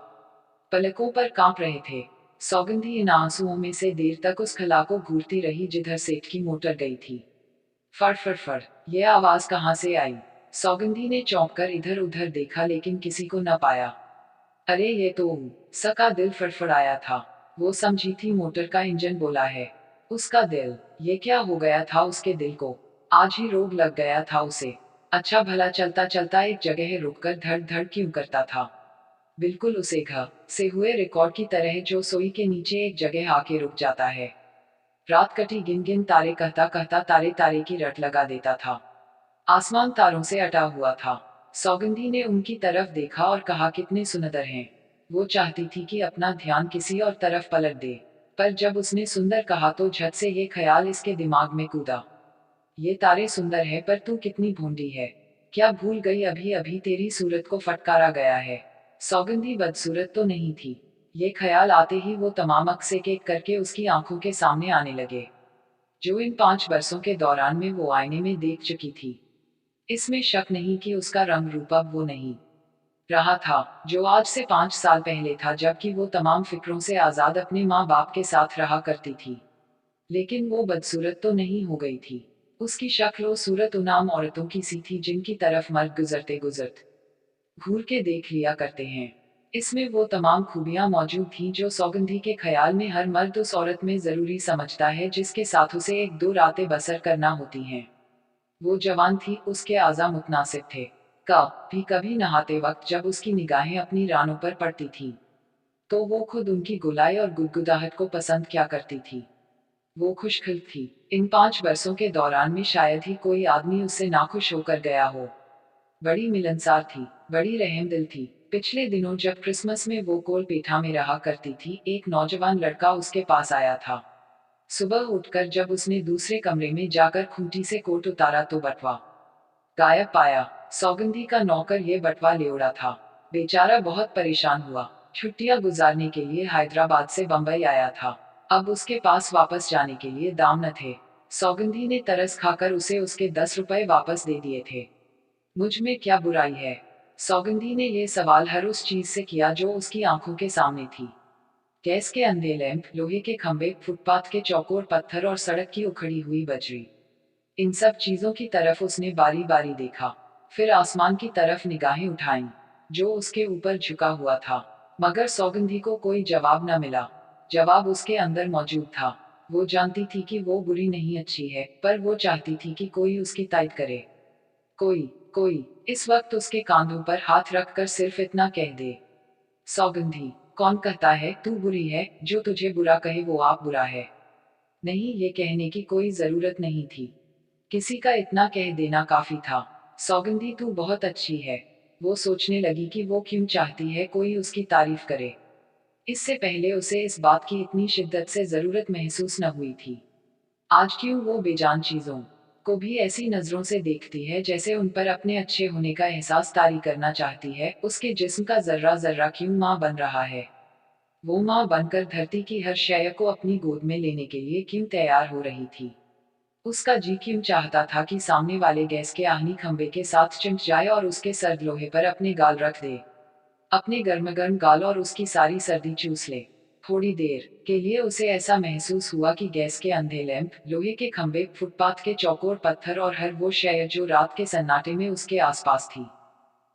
पलकों पर कांप रहे थे। सौगंधी इन आंसुओं में से देर तक उस खला को घूरती रही जिधर सेठ की मोटर गई थी। फड़ फड़ फड़। यह आवाज कहाँ से आई। सौगंधी ने चौंक कर इधर उधर देखा लेकिन किसी को न पाया। अरे ये तो सका दिल फड़फड़ाया था। वो समझी थी मोटर का इंजन बोला है। उसका दिल। ये क्या हो गया था उसके दिल को। आज ही रोग लग गया था उसे। अच्छा भला चलता चलता एक जगह रुककर धड़ धड़ क्यों करता था। बिल्कुल उसे घ से हुए रिकॉर्ड की तरह जो सोई के नीचे एक जगह आके रुक जाता है। रात कटी गिन गिन तारे कहता कहता तारे तारे की रट लगा देता था। आसमान तारों से अटा हुआ था। सौगंधी ने उनकी तरफ देखा और कहा, कितने सुंदर हैं। वो चाहती थी कि अपना ध्यान किसी और तरफ पलट दे, पर जब उसने सुंदर कहा तो झट से ये ख्याल इसके दिमाग में कूदा, ये तारे सुंदर है पर तू कितनी भोंडी है। क्या भूल गई अभी अभी तेरी सूरत को फटकारा गया है। सौगंधी बदसूरत तो नहीं थी। ये ख्याल आते ही वो तमाम अक्स एक एक करके उसकी आंखों के सामने आने लगे, जो इन 5 बरसों के दौरान में वो आईने में देख चुकी थी। इसमें शक नहीं कि उसका रंग रूप अब वो नहीं रहा था जो आज से 5 साल पहले था, जबकि वो तमाम फिक्रों से आजाद अपने माँ बाप के साथ रहा करती थी। लेकिन वो बदसूरत तो नहीं हो गई थी। उसकी शक्ल और सूरत उन आम औरतों की सी थी जिनकी तरफ मर्द गुजरते गुजरत घूर के देख लिया करते हैं। इसमें वो तमाम खूबियां मौजूद थीं जो सौगंधी के ख्याल में हर मर्द उस औरत में जरूरी समझता है जिसके साथ उसे 1-2 रातें बसर करना होती हैं। वो जवान थी, उसके आज़ा मुतनासिब थे। भी कभी नहाते वक्त जब उसकी निगाहें अपनी रानों पर पड़ती थीं, तो वो खुद उनकी गुलाई और गुदगुदाहट को पसंद क्या करती थी। वो खुशखिल थी। इन 5 बरसों के दौरान में शायद ही कोई आदमी उससे नाखुश होकर गया हो। बड़ी मिलनसार थी, बड़ी रहमदिल थी। पिछले दिनों जब क्रिसमस में वो कोलपेठा में रहा करती थी, एक नौजवान लड़का उसके पास आया था। सुबह उठकर जब उसने दूसरे कमरे में जाकर खूंटी से कोट उतारा तो बटवा गायब पाया। सौगंधी का नौकर ये बटवा ले उड़ा था। बेचारा बहुत परेशान हुआ। छुट्टियां गुजारने के लिए हैदराबाद से बंबई आया था। अब उसके पास वापस जाने के लिए दाम न थे। सौगंधी ने तरस खाकर उसे उसके 10 रुपए वापस दे दिए थे। मुझ में क्या बुराई है। सौगंधी ने यह सवाल हर उस चीज से किया जो उसकी आंखों के सामने थी। गैस के अंधे लैंप, लोहे के खंभे, फुटपाथ के चौकोर पत्थर और सड़क की उखड़ी हुई बजरी। इन सब चीजों की तरफ उसने बारी बारी देखा। फिर आसमान की तरफ निगाहें उठाईं, जो उसके ऊपर झुका हुआ था। मगर सौगंधी को कोई जवाब न मिला। जवाब उसके अंदर मौजूद था। वो जानती थी कि वो बुरी नहीं अच्छी है, पर वो चाहती थी कि कोई उसकी तारीफ करे। कोई कोई इस वक्त उसके कांधों पर हाथ रखकर सिर्फ इतना कह दे, सौगंधी, कौन कहता है तू बुरी है? जो तुझे बुरा कहे वो आप बुरा है। नहीं, ये कहने की कोई जरूरत नहीं थी। किसी का इतना कह देना काफी था। सौगंधी तू बहुत अच्छी है। वो सोचने लगी कि वो क्यों चाहती है कोई उसकी तारीफ करे। इससे पहले उसे इस बात की इतनी शिद्दत से जरूरत महसूस न हुई थी। आज क्यों वो बेजान चीजों को भी ऐसी नजरों से देखती है जैसे उन पर अपने अच्छे होने का एहसास तारी करना चाहती है। उसके जिस्म का जर्रा जर्रा क्यों माँ बन रहा है। वो माँ बनकर धरती की हर शय को अपनी गोद में लेने के लिए क्यों तैयार हो रही थी। उसका जी क्यों चाहता था कि सामने वाले गैस के आहनी खंबे के साथ चिमट जाए और उसके सर्द लोहे पर अपने गाल रख दे। अपने गर्म गर्म गाल और उसकी सारी सर्दी चूस ले। थोड़ी देर के लिए उसे ऐसा महसूस हुआ कि गैस के अंधे लैंप, लोहे के खंभे, फुटपाथ के चौकोर पत्थर और हर वो शय जो रात के सन्नाटे में उसके आसपास थी,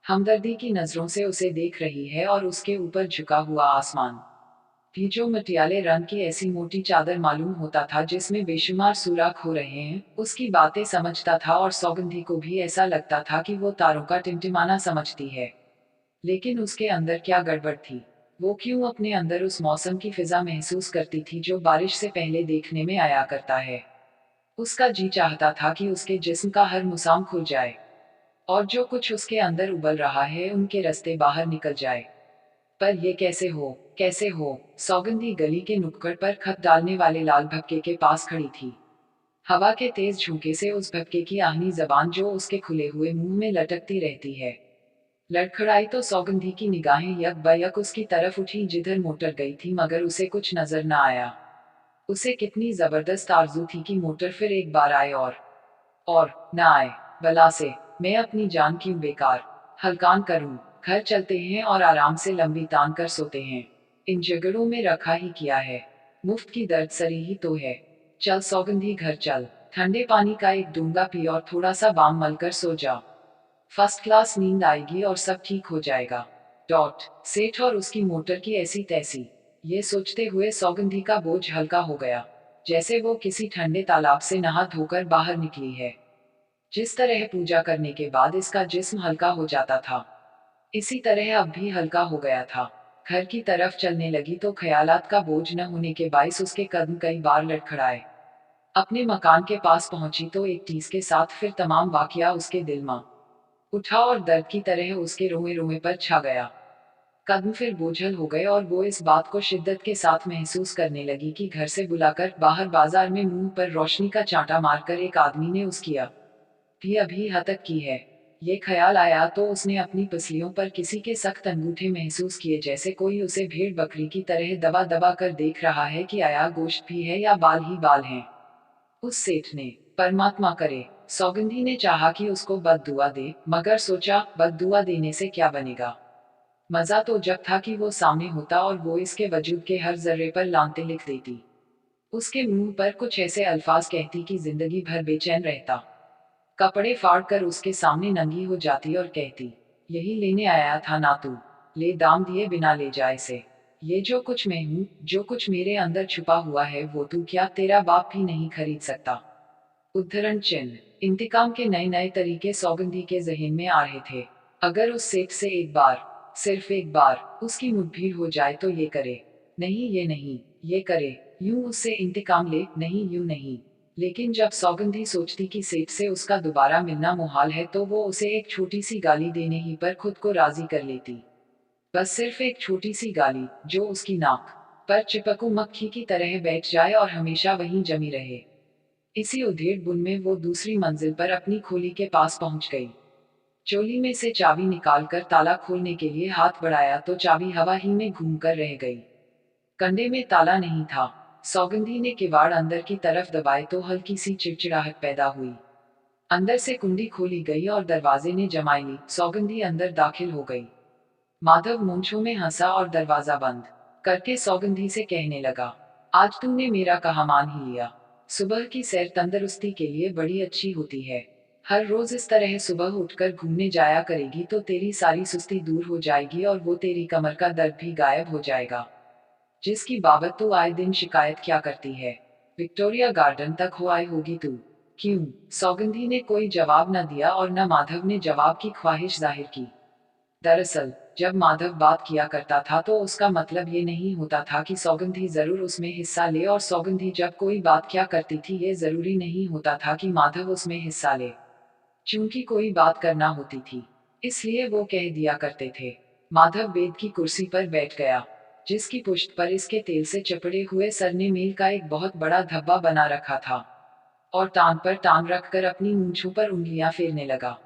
हमदर्दी की नजरों से उसे देख रही है। और उसके ऊपर झुका हुआ आसमान भी जो मटियाले रंग की ऐसी मोटी चादर मालूम होता था जिसमें बेशुमार सुराख हो रहे हैं, उसकी बातें समझता था। और सौगंधी को भी ऐसा लगता था कि वो तारों का टिमटिमाना समझती है। लेकिन उसके अंदर क्या गड़बड़ थी। वो क्यों अपने अंदर उस मौसम की फिजा महसूस करती थी जो बारिश से पहले देखने में आया करता है। उसका जी चाहता था कि उसके जिस्म का हर मुसाम खुल जाए और जो कुछ उसके अंदर उबल रहा है उनके रास्ते बाहर निकल जाए। पर ये कैसे हो, कैसे हो? सौगंधी गली के नुक्कड़ पर खत डालने वाले लाल भक्के के पास खड़ी थी। हवा के तेज झोंके से उस भक्के की आहनी जबान जो उसके खुले हुए मुंह में लटकती रहती है, लड़खड़ाई तो सौगंधी की निगाहें यक बयक उसकी तरफ उठी जिधर मोटर गई थी, मगर उसे कुछ नजर न आया। उसे कितनी जबरदस्त आरजू थी कि मोटर फिर एक बार आए और न आए। बला से मैं अपनी जान क्यों बेकार हलकान करूं। घर चलते हैं और आराम से लंबी तान कर सोते हैं। इन जगड़ों में रखा ही किया है। मुफ्त की दर्द सरी ही तो है। चल सौगंधी, घर चल। ठंडे पानी का एक डूंगा पी और थोड़ा सा बाम मलकर सो जा। फर्स्ट क्लास नींद आएगी और सब ठीक हो जाएगा। डॉट सेठ और उसकी मोटर की ऐसी तैसी। ये सोचते हुए सौगंधी का बोझ हल्का हो गया, जैसे वो किसी ठंडे तालाब से नहा धोकर बाहर निकली है। जिस तरह पूजा करने के बाद इसका जिस्म हल्का हो जाता था, इसी तरह अब भी हल्का हो गया था। घर की तरफ चलने लगी तो ख्यालात का बोझ न होने के बाइस उसके कदम कई बार लड़खड़ाए। अपने मकान के पास पहुंची तो एक टीस के साथ फिर तमाम वाकया उसके दिल में उठा और दर्द की तरह उसके रोए रोए पर छा गया। कदम फिर बोझल हो गए और वो इस बात को शिद्दत के साथ महसूस करने लगी कि घर से बुलाकर बाहर बाजार में मुंह पर रोशनी का चांटा मारकर एक आदमी ने उसकी भी अभी हतक की है। ये ख्याल आया तो उसने अपनी पसलियों पर किसी के सख्त अंगूठे महसूस किए, जैसे कोई उसे भेड़ बकरी की तरह दबा दबा कर देख रहा है कि आया गोश्त भी है या बाल ही बाल हैं। उस सेठ ने, परमात्मा करे, सौगंधी ने चाहा कि उसको बद्दुआ दे, मगर सोचा बद्दुआ देने से क्या बनेगा। मजा तो जब था कि वो सामने होता और वो इसके वजूद के हर जर्रे पर लानते लिख देती। उसके मुंह पर कुछ ऐसे अल्फाज कहती कि जिंदगी भर बेचैन रहता। कपड़े फाड़ कर उसके सामने नंगी हो जाती और कहती, यही लेने आया था ना तू? ले, दाम दिए बिना ले जा इसे। ये जो कुछ मैं हूँ, जो कुछ मेरे अंदर छुपा हुआ है, वो तू क्या तेरा बाप भी नहीं खरीद सकता। उद्धरण चिन्ह। इंतकाम के नए नए तरीके सौगंधी के जहन में आ रहे थे। अगर उस सेठ से एक बार, सिर्फ एक बार, उसकी मुठभेड़ हो जाए तो ये करे। नहीं, ये नहीं, ये करे। यूं उससे इंतकाम ले, नहीं यूं नहीं। लेकिन जब सौगंधी सोचती कि सेठ से उसका दोबारा मिलना मुहाल है, तो वो उसे एक छोटी सी गाली देने ही पर खुद को राजी कर लेती। बस सिर्फ एक छोटी सी गाली, जो उसकी नाक पर चिपकू मक्खी की तरह बैठ जाए और हमेशा वहीं जमी रहे। इसी उधेड़ बुन में वो दूसरी मंजिल पर अपनी खोली के पास पहुंच गई। चोली में से चाबी निकालकर ताला खोलने के लिए हाथ बढ़ाया तो चाबी हवा ही में घूमकर रह गई। कंडे में ताला नहीं था। सौगंधी ने किवाड़ अंदर की तरफ दबाए तो हल्की सी चिड़चिड़ाहट पैदा हुई। अंदर से कुंडी खोली गई और दरवाजे ने जमाई ली। सौगंधी अंदर दाखिल हो गई। माधव मूंछों में हंसा और दरवाजा बंद करके सौगंधी से कहने लगा, आज तुमने मेरा कहा मान ही लिया। सुबह की सैर तंदुरुस्ती के लिए बड़ी अच्छी होती है। हर रोज इस तरह सुबह उठकर घूमने जाया करेगी तो तेरी सारी सुस्ती दूर हो जाएगी और वो तेरी कमर का दर्द भी गायब हो जाएगा, जिसकी बाबत तू आए दिन शिकायत क्या करती है। विक्टोरिया गार्डन तक हो आई होगी तू। क्यों? सौगंधी ने कोई जवाब न दिया और न माधव ने जवाब की ख्वाहिश जाहिर की। दरअसल जब माधव बात किया करता था तो उसका मतलब ये नहीं होता था कि सौगंधी जरूर उसमें हिस्सा ले, और सौगंधी जब कोई बात क्या करती थी ये जरूरी नहीं होता था कि माधव उसमें हिस्सा ले। चूंकि कोई बात करना होती थी, इसलिए वो कह दिया करते थे। माधव बेद की कुर्सी पर बैठ गया, जिसकी पुष्ट पर इसके तेल से चपड़े हुए सरने मील का एक बहुत बड़ा धब्बा बना रखा था, और टांग पर टांग रखकर अपनी मूंछों पर उंगलियां फेरने लगा।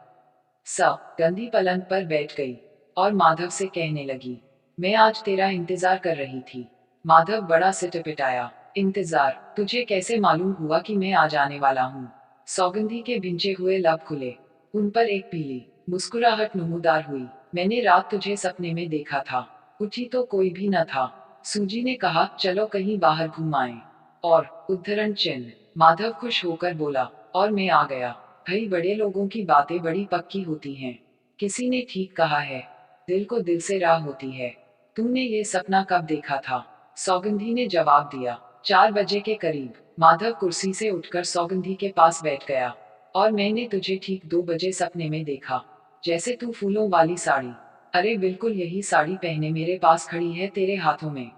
स गंदी पलंग पर बैठ गई और माधव से कहने लगी, मैं आज तेरा इंतजार कर रही थी। माधव बड़ा सिटपिटाया। इंतजार? तुझे कैसे मालूम हुआ कि मैं आज आने वाला हूँ? सौगंधी के भिंचे हुए लब खुले, उन पर एक पीली मुस्कुराहट नमूदार हुई। मैंने रात तुझे सपने में देखा था। उठी तो कोई भी न था। सूजी ने कहा, चलो कहीं बाहर घूम आए। और उद्धरण चिन्ह। माधव खुश होकर बोला, और मैं आ गया। भाई, बड़े लोगों की बातें बड़ी पक्की होती हैं। किसी ने ठीक कहा है, दिल को दिल से राह होती है। तूने ये सपना कब देखा था? सौगंधी ने जवाब दिया, 4 बजे के करीब। माधव कुर्सी से उठकर सौगंधी के पास बैठ गया। और मैंने तुझे ठीक 2 बजे सपने में देखा, जैसे तू फूलों वाली साड़ी। अरे बिल्कुल यही साड़ी पहने मेरे पास खड़ी है तेरे हाथों में।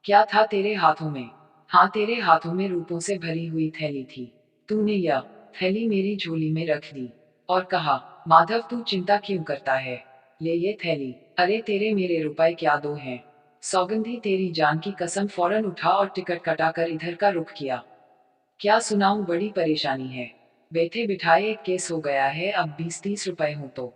क्या था तेरे हाथों में? हाँ, तेरे हाथों में रूपों से भरी हुई थैली थी। तूने यह थैली मेरी झोली में रख दी और कहा, माधव तू चिंता क्यों करता है, ले ये थैली। अरे तेरे मेरे रुपए क्या दो हैं। सौगंधी तेरी जान की कसम फौरन उठा और टिकट कटाकर इधर का रुख किया। क्या सुनाऊं, बड़ी परेशानी है। बैठे बिठाए एक केस हो गया है, अब 20-30 रुपए हो तो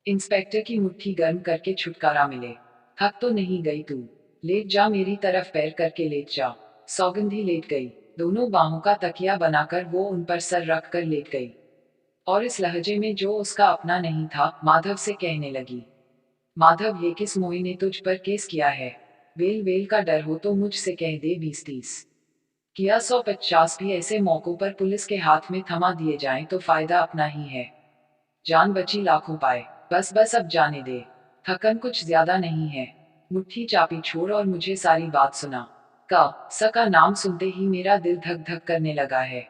इंस्पेक्टर की मुट्ठी गर्म करके छुटकारा मिले। थक तो नहीं गई तू? लेट जा, मेरी तरफ पैर करके लेट जा। सौगंधी लेट गई। दोनों बाहों का तकिया बनाकर वो उन पर सर रख कर लेट गई, और इस लहजे में जो उसका अपना नहीं था माधव से कहने लगी, माधव ये किस मोई ने तुझ पर केस किया है? बेल बेल का डर हो तो मुझसे कह दे, 20-30 किया 150 भी ऐसे मौकों पर पुलिस के हाथ में थमा दिए जाएं तो फायदा अपना ही है। जान बची लाखों पाए। बस बस अब जाने दे, थकन कुछ ज्यादा नहीं है। मुट्ठी चापी छोड़ और मुझे सारी बात सुना। का स का नाम सुनते ही मेरा दिल धक धक करने लगा है।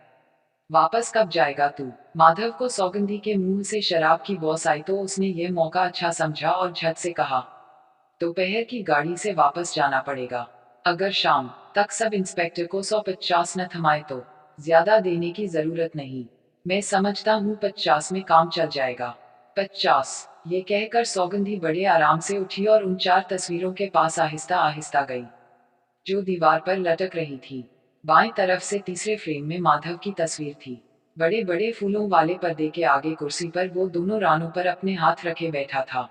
वापस कब जाएगा तू? माधव को सौगंधी के मुंह से शराब की बौस आई तो उसने ये मौका अच्छा समझा और झट से कहा, दोपहर की गाड़ी से वापस जाना पड़ेगा। अगर शाम तक सब इंस्पेक्टर को 150 न थमाए तो ज्यादा देने की जरूरत नहीं। मैं समझता हूँ 50 में काम चल जाएगा। 50? ये कहकर सौगंधी बड़े आराम से उठी और उन 4 तस्वीरों के पास आहिस्ता आहिस्ता गई, जो दीवार पर लटक रही थी। बाएं तरफ से तीसरे फ्रेम में माधव की तस्वीर थी। बड़े बड़े फूलों वाले पर्दे के आगे कुर्सी पर वो दोनों रानों पर अपने हाथ रखे बैठा था।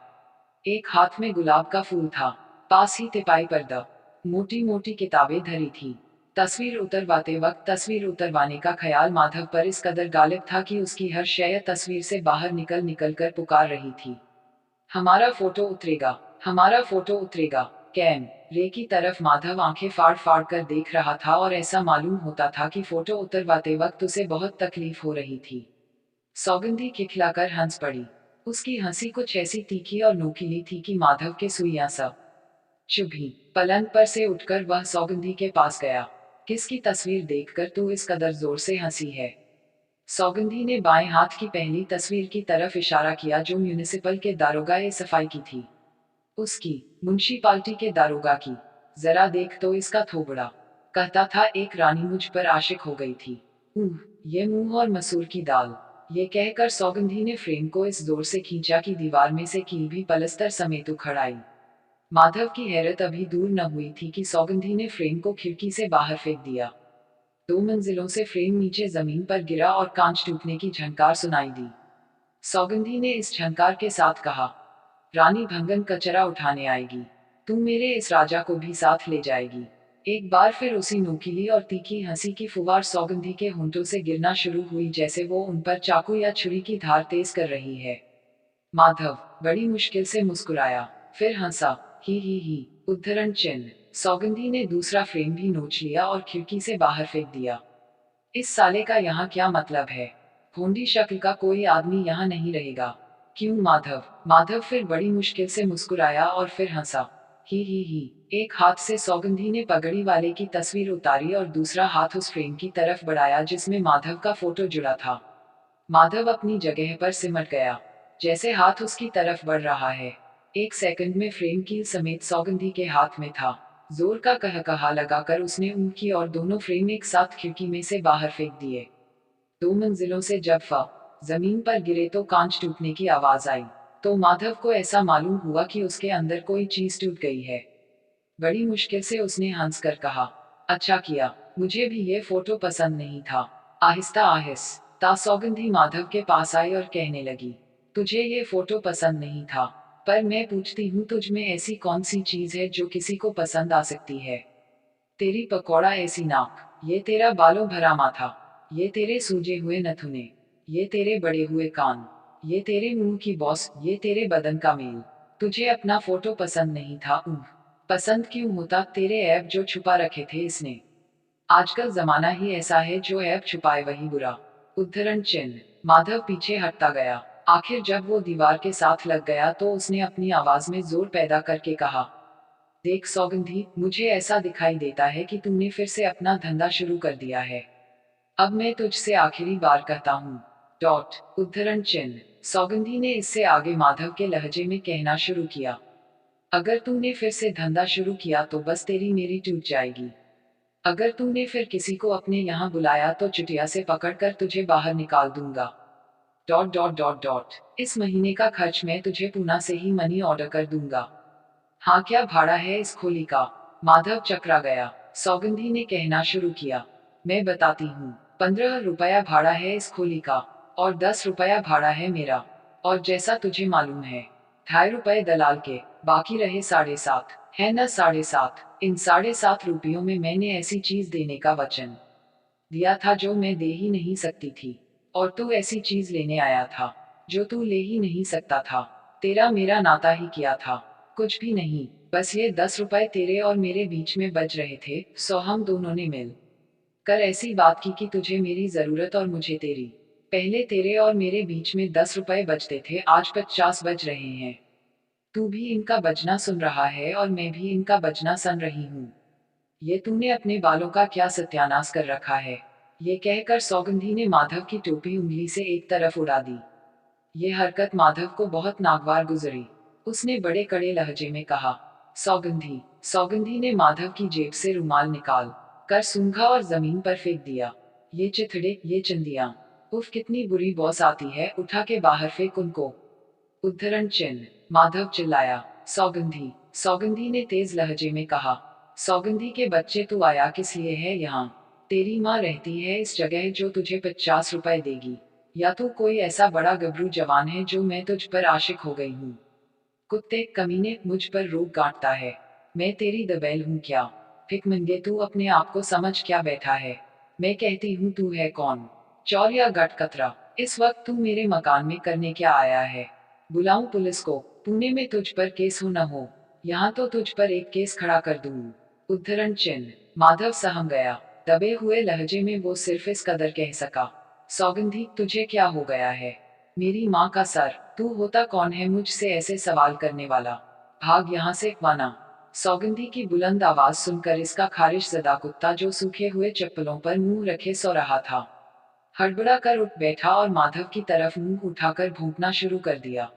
एक हाथ में गुलाब का फूल था, पास ही तिपाई पर्दा, मोटी मोटी किताबें धरी थी। तस्वीर उतरवाते वक्त तस्वीर उतरवाने का ख्याल माधव पर इस कदर गालिब था कि उसकी हर शय तस्वीर से बाहर निकल निकल कर पुकार रही थी, हमारा फोटो उतरेगा, हमारा फोटो उतरेगा। कैम रे की तरफ माधव आंखें फाड़ फाड़ कर देख रहा था और ऐसा मालूम होता था कि फोटो उतरवाते वक्त उसे बहुत तकलीफ हो रही थी। सौगंधी खिखलाकर हंस पड़ी। उसकी हंसी कुछ ऐसी तीखी और नोकीली थी कि माधव के सुइयां सब चुभी। पलंग पर से उठकर वह सौगंधी के पास गया। किसकी तस्वीर देखकर तू इस कदर जोर से हंसी है? सौगंधी ने बाएं हाथ की पहली तस्वीर की तरफ इशारा किया, जो म्यूनिसिपल के दारोगा ए सफाई की थी। उसकी, मुंशीपाल्टी के दारोगा की। जरा देख तो इसका थोबड़ा। कहता था एक रानी मुझ पर आशिक हो गई थी। ये मुंह और मसूर की दाल। ये कहकर सौगंधी ने फ्रेम को इस जोर से खींचा कि दीवार में से कील भी पलस्तर समेत उखड़ आई। माधव की हैरत अभी दूर न हुई थी कि सौगंधी ने फ्रेम को खिड़की से बाहर फेंक दिया। 2 मंजिलों से फ्रेम नीचे जमीन पर गिरा और कांच टूटने की झनकार सुनाई दी। सौगंधी ने इस झनकार के साथ कहा, रानी भंगन कचरा उठाने आएगी। तुम मेरे इस राजा को भी साथ ले जाएगी। एक बार फिर उसी नोकीली और तीखी हंसी की फुवार सौगंधी के होंठों से गिरना शुरू हुई, जैसे वो उन पर चाकू या छुरी की धार तेज कर रही है। माधव बड़ी मुश्किल से मुस्कुराया, फिर हंसा, ही, उद्धरण चिन्ह। सौगंधी ने दूसरा फ्रेम भी नोच लिया और खिड़की से बाहर फेंक दिया। इस साले का यहाँ क्या मतलब है? भोंडी शक्ल का कोई आदमी यहाँ नहीं रहेगा। क्यों माधव? माधव फिर बड़ी मुश्किल से मुस्कुराया और फिर हंसा। ही। एक हाथ से सौगंधी ने पगड़ी वाले की तस्वीर उतारी और दूसरा हाथ उस फ्रेम की तरफ बढ़ाया जिसमें माधव का फोटो जुड़ा था। माधव अपनी जगह पर सिमट गया। जैसे हाथ उसकी तरफ बढ़ रहा है, एक सेकंड में फ्रेम कील समेत सौगंधी के हाथ में था। जोर का कहकहा लगाकर उसने ऊँ की और दोनों फ्रेम एक साथ खिड़की में से बाहर फेंक दिए। 2 मंजिलों से जब जमीन पर गिरे तो कांच टूटने की आवाज आई। तो माधव को ऐसा मालूम हुआ कि उसके अंदर कोई चीज टूट गई है। बड़ी मुश्किल से उसने हंसकर कहा, अच्छा किया, मुझे भी ये फोटो पसंद नहीं था। आहिस्ता आहिस्ता सौगंधी माधव के पास आई और कहने लगी, तुझे ये फोटो पसंद नहीं था, पर मैं पूछती हूँ तुझ में ऐसी कौन सी चीज है जो किसी को पसंद आ सकती है? तेरी पकौड़ा ऐसी नाक, ये तेरा बालों भरा माथा, ये तेरे सूजे हुए नथुने, ये तेरे बड़े हुए कान, ये तेरे मुंह की बॉस, ये तेरे बदन का मेल। तुझे अपना फोटो पसंद नहीं था? पसंद क्यों होता? तेरे ऐब जो छुपा रखे थे इसने। आजकल जमाना ही ऐसा है, जो ऐब छुपाए वही बुरा। उद्धरण चिन्ह। माधव पीछे हटता गया। आखिर जब वो दीवार के साथ लग गया तो उसने अपनी आवाज में जोर पैदा करके कहा, देख सौगंधी, मुझे ऐसा दिखाई देता है कि तुमने फिर से अपना धंधा शुरू कर दिया है। अब मैं तुझसे आखिरी बार कहता हूँ। डॉट उद्धरण चिन्ह। सौगंधी ने इससे आगे माधव के लहजे में कहना शुरू किया, अगर तूने फिर से धंधा शुरू किया तो बस तेरी मेरी टूट जाएगी। अगर तूने फिर किसी को अपने यहाँ बुलाया तो चुटिया से पकड़कर तुझे बाहर निकाल दूंगा। डॉट इस महीने का खर्च मैं तुझे पूना से ही मनी ऑर्डर कर दूंगा। हाँ, क्या भाड़ा है इस खोली का? माधव चकरा गया। सौगंधी ने कहना शुरू किया, मैं बताती हूँ। 15 रुपया भाड़ा है इस खोली का, और 10 रुपया भाड़ा है मेरा, और जैसा तुझे मालूम है 2.5 रुपए दलाल के, बाकी रहे 7.5। है न 7.5? इन 7.5 रुपयों में मैंने ऐसी चीज देने का वचन दिया था जो मैं दे ही नहीं सकती थी, और तू ऐसी चीज लेने आया था जो तू ले ही नहीं सकता था। तेरा मेरा नाता ही किया था, कुछ भी नहीं। बस ये 10 रुपए तेरे और मेरे बीच में बच रहे थे, सो हम दोनों ने मिल कर ऐसी बात की कि तुझे मेरी जरूरत और मुझे तेरी। पहले तेरे और मेरे बीच में 10 रुपए बचते थे, आज 50 बज रहे हैं। तू भी इनका बजना सुन रहा है और मैं भी इनका बजना सुन रही हूँ। ये तूने अपने बालों का क्या सत्यानाश कर रखा है? ये कहकर सौगंधी ने माधव की टोपी उंगली से एक तरफ उड़ा दी। ये हरकत माधव को बहुत नागवार गुजरी। उसने बड़े कड़े लहजे में कहा, सौगंधी। सौगंधी ने माधव की जेब से रुमाल निकाल कर सूंघा और जमीन पर फेंक दिया। ये चिथड़े, ये चंदियां, उफ कितनी बुरी बॉस आती है, उठा के बाहर फेंक उनको। उद्धरण चिन्ह। माधव चिल्लाया, सौगंधी। सौगंधी ने तेज लहजे में कहा, सौगंधी के बच्चे, तू आया किस लिए है यहाँ? तेरी माँ रहती है इस जगह जो तुझे 50 रुपए देगी, या तू कोई ऐसा बड़ा गबरू जवान है जो मैं तुझ पर आशिक हो गई हूँ? कुत्ते कमीने, मुझ पर रोक गांठता है। मैं तेरी दबेल हूँ क्या? भिखमंगे, तू अपने आप को समझ क्या बैठा है? मैं कहती हूँ तू है कौन? चौर या गटकतरा? इस वक्त तू मेरे मकान में करने क्या आया है? बुलाऊं पुलिस को? पुणे में तुझ पर केस हो न हो, यहाँ तो तुझ पर एक केस खड़ा कर दूं। उद्धरण चिन्ह। माधव सहम गया। दबे हुए लहजे में वो सिर्फ इस कदर कह सका, सौगंधी, तुझे क्या हो गया है? मेरी माँ का सर, तू होता कौन है मुझसे ऐसे सवाल करने वाला? भाग यहाँ से वाना। सौगंधी की बुलंद आवाज सुनकर इसका खारिश ज़दा कुत्ता, जो सूखे हुए चप्पलों पर मुंह रखे सो रहा था, हड़बड़ा कर उठ बैठा और माधव की तरफ मुंह उठाकर भौंकना शुरू कर दिया।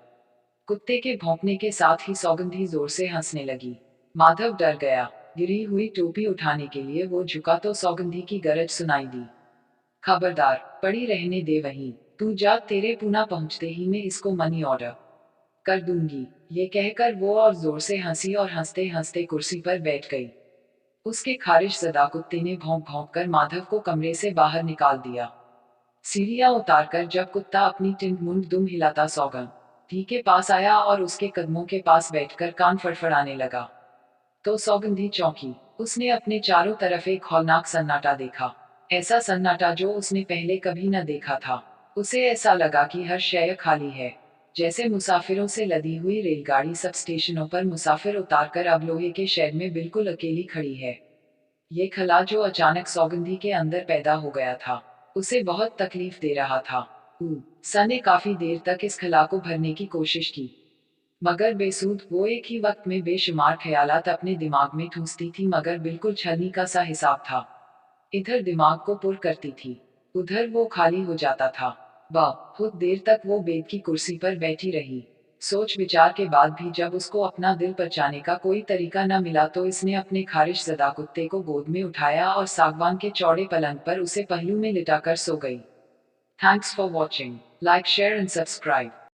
कुत्ते के भौंकने के साथ ही सौगंधी जोर से हंसने लगी। माधव डर गया। गिरी हुई टोपी उठाने के लिए वो झुका तो सौगंधी की गरज सुनाई दी, खबरदार, पड़ी रहने दे वहीं। तू जा, तेरे पूना पहुंचते ही मैं इसको मनी ऑर्डर कर दूंगी। ये कहकर वो और जोर से हंसी और हंसते हंसते कुर्सी पर बैठ गई। उसके खारिश ज़दा कुत्ते ने भौंक भौंक कर माधव को कमरे से बाहर निकाल दिया। सीढ़ियां उतारकर जब कुत्ता अपनी टिंड मुंड दुम हिलाता सौगंधी के पास आया और उसके कदमों के पास बैठकर कान फड़फड़ाने लगा, तो सौगंधी चौंकी। उसने अपने चारों तरफ एक हौलनाक सन्नाटा देखा, ऐसा सन्नाटा जो उसने पहले कभी न देखा था। उसे ऐसा लगा कि हर शय खाली है, जैसे मुसाफिरों से लदी हुई रेलगाड़ी सब स्टेशनों पर मुसाफिर उतारकर अब लोहे के शेड में बिल्कुल अकेली खड़ी है। ये खला जो अचानक सौगंधी के अंदर पैदा हो गया था, उसे बहुत तकलीफ दे रहा था। सा ने काफी देर तक इस खला को भरने की कोशिश की, मगर बेसूद। वो एक ही वक्त में बेशुमार ख्यालात अपने दिमाग में ठूंसती थी, मगर बिल्कुल छलनी का सा हिसाब था। इधर दिमाग को पुर करती थी, उधर वो खाली हो जाता था। बहुत देर तक वो बेद की कुर्सी पर बैठी रही। सोच विचार के बाद भी जब उसको अपना दिल बचाने का कोई तरीका न मिला तो इसने अपने खारिश ज़दा कुत्ते को गोद में उठाया और सागवान के चौड़े पलंग पर उसे पहलू में लिटाकर सो गई। Thanks for watching. Like, share and subscribe.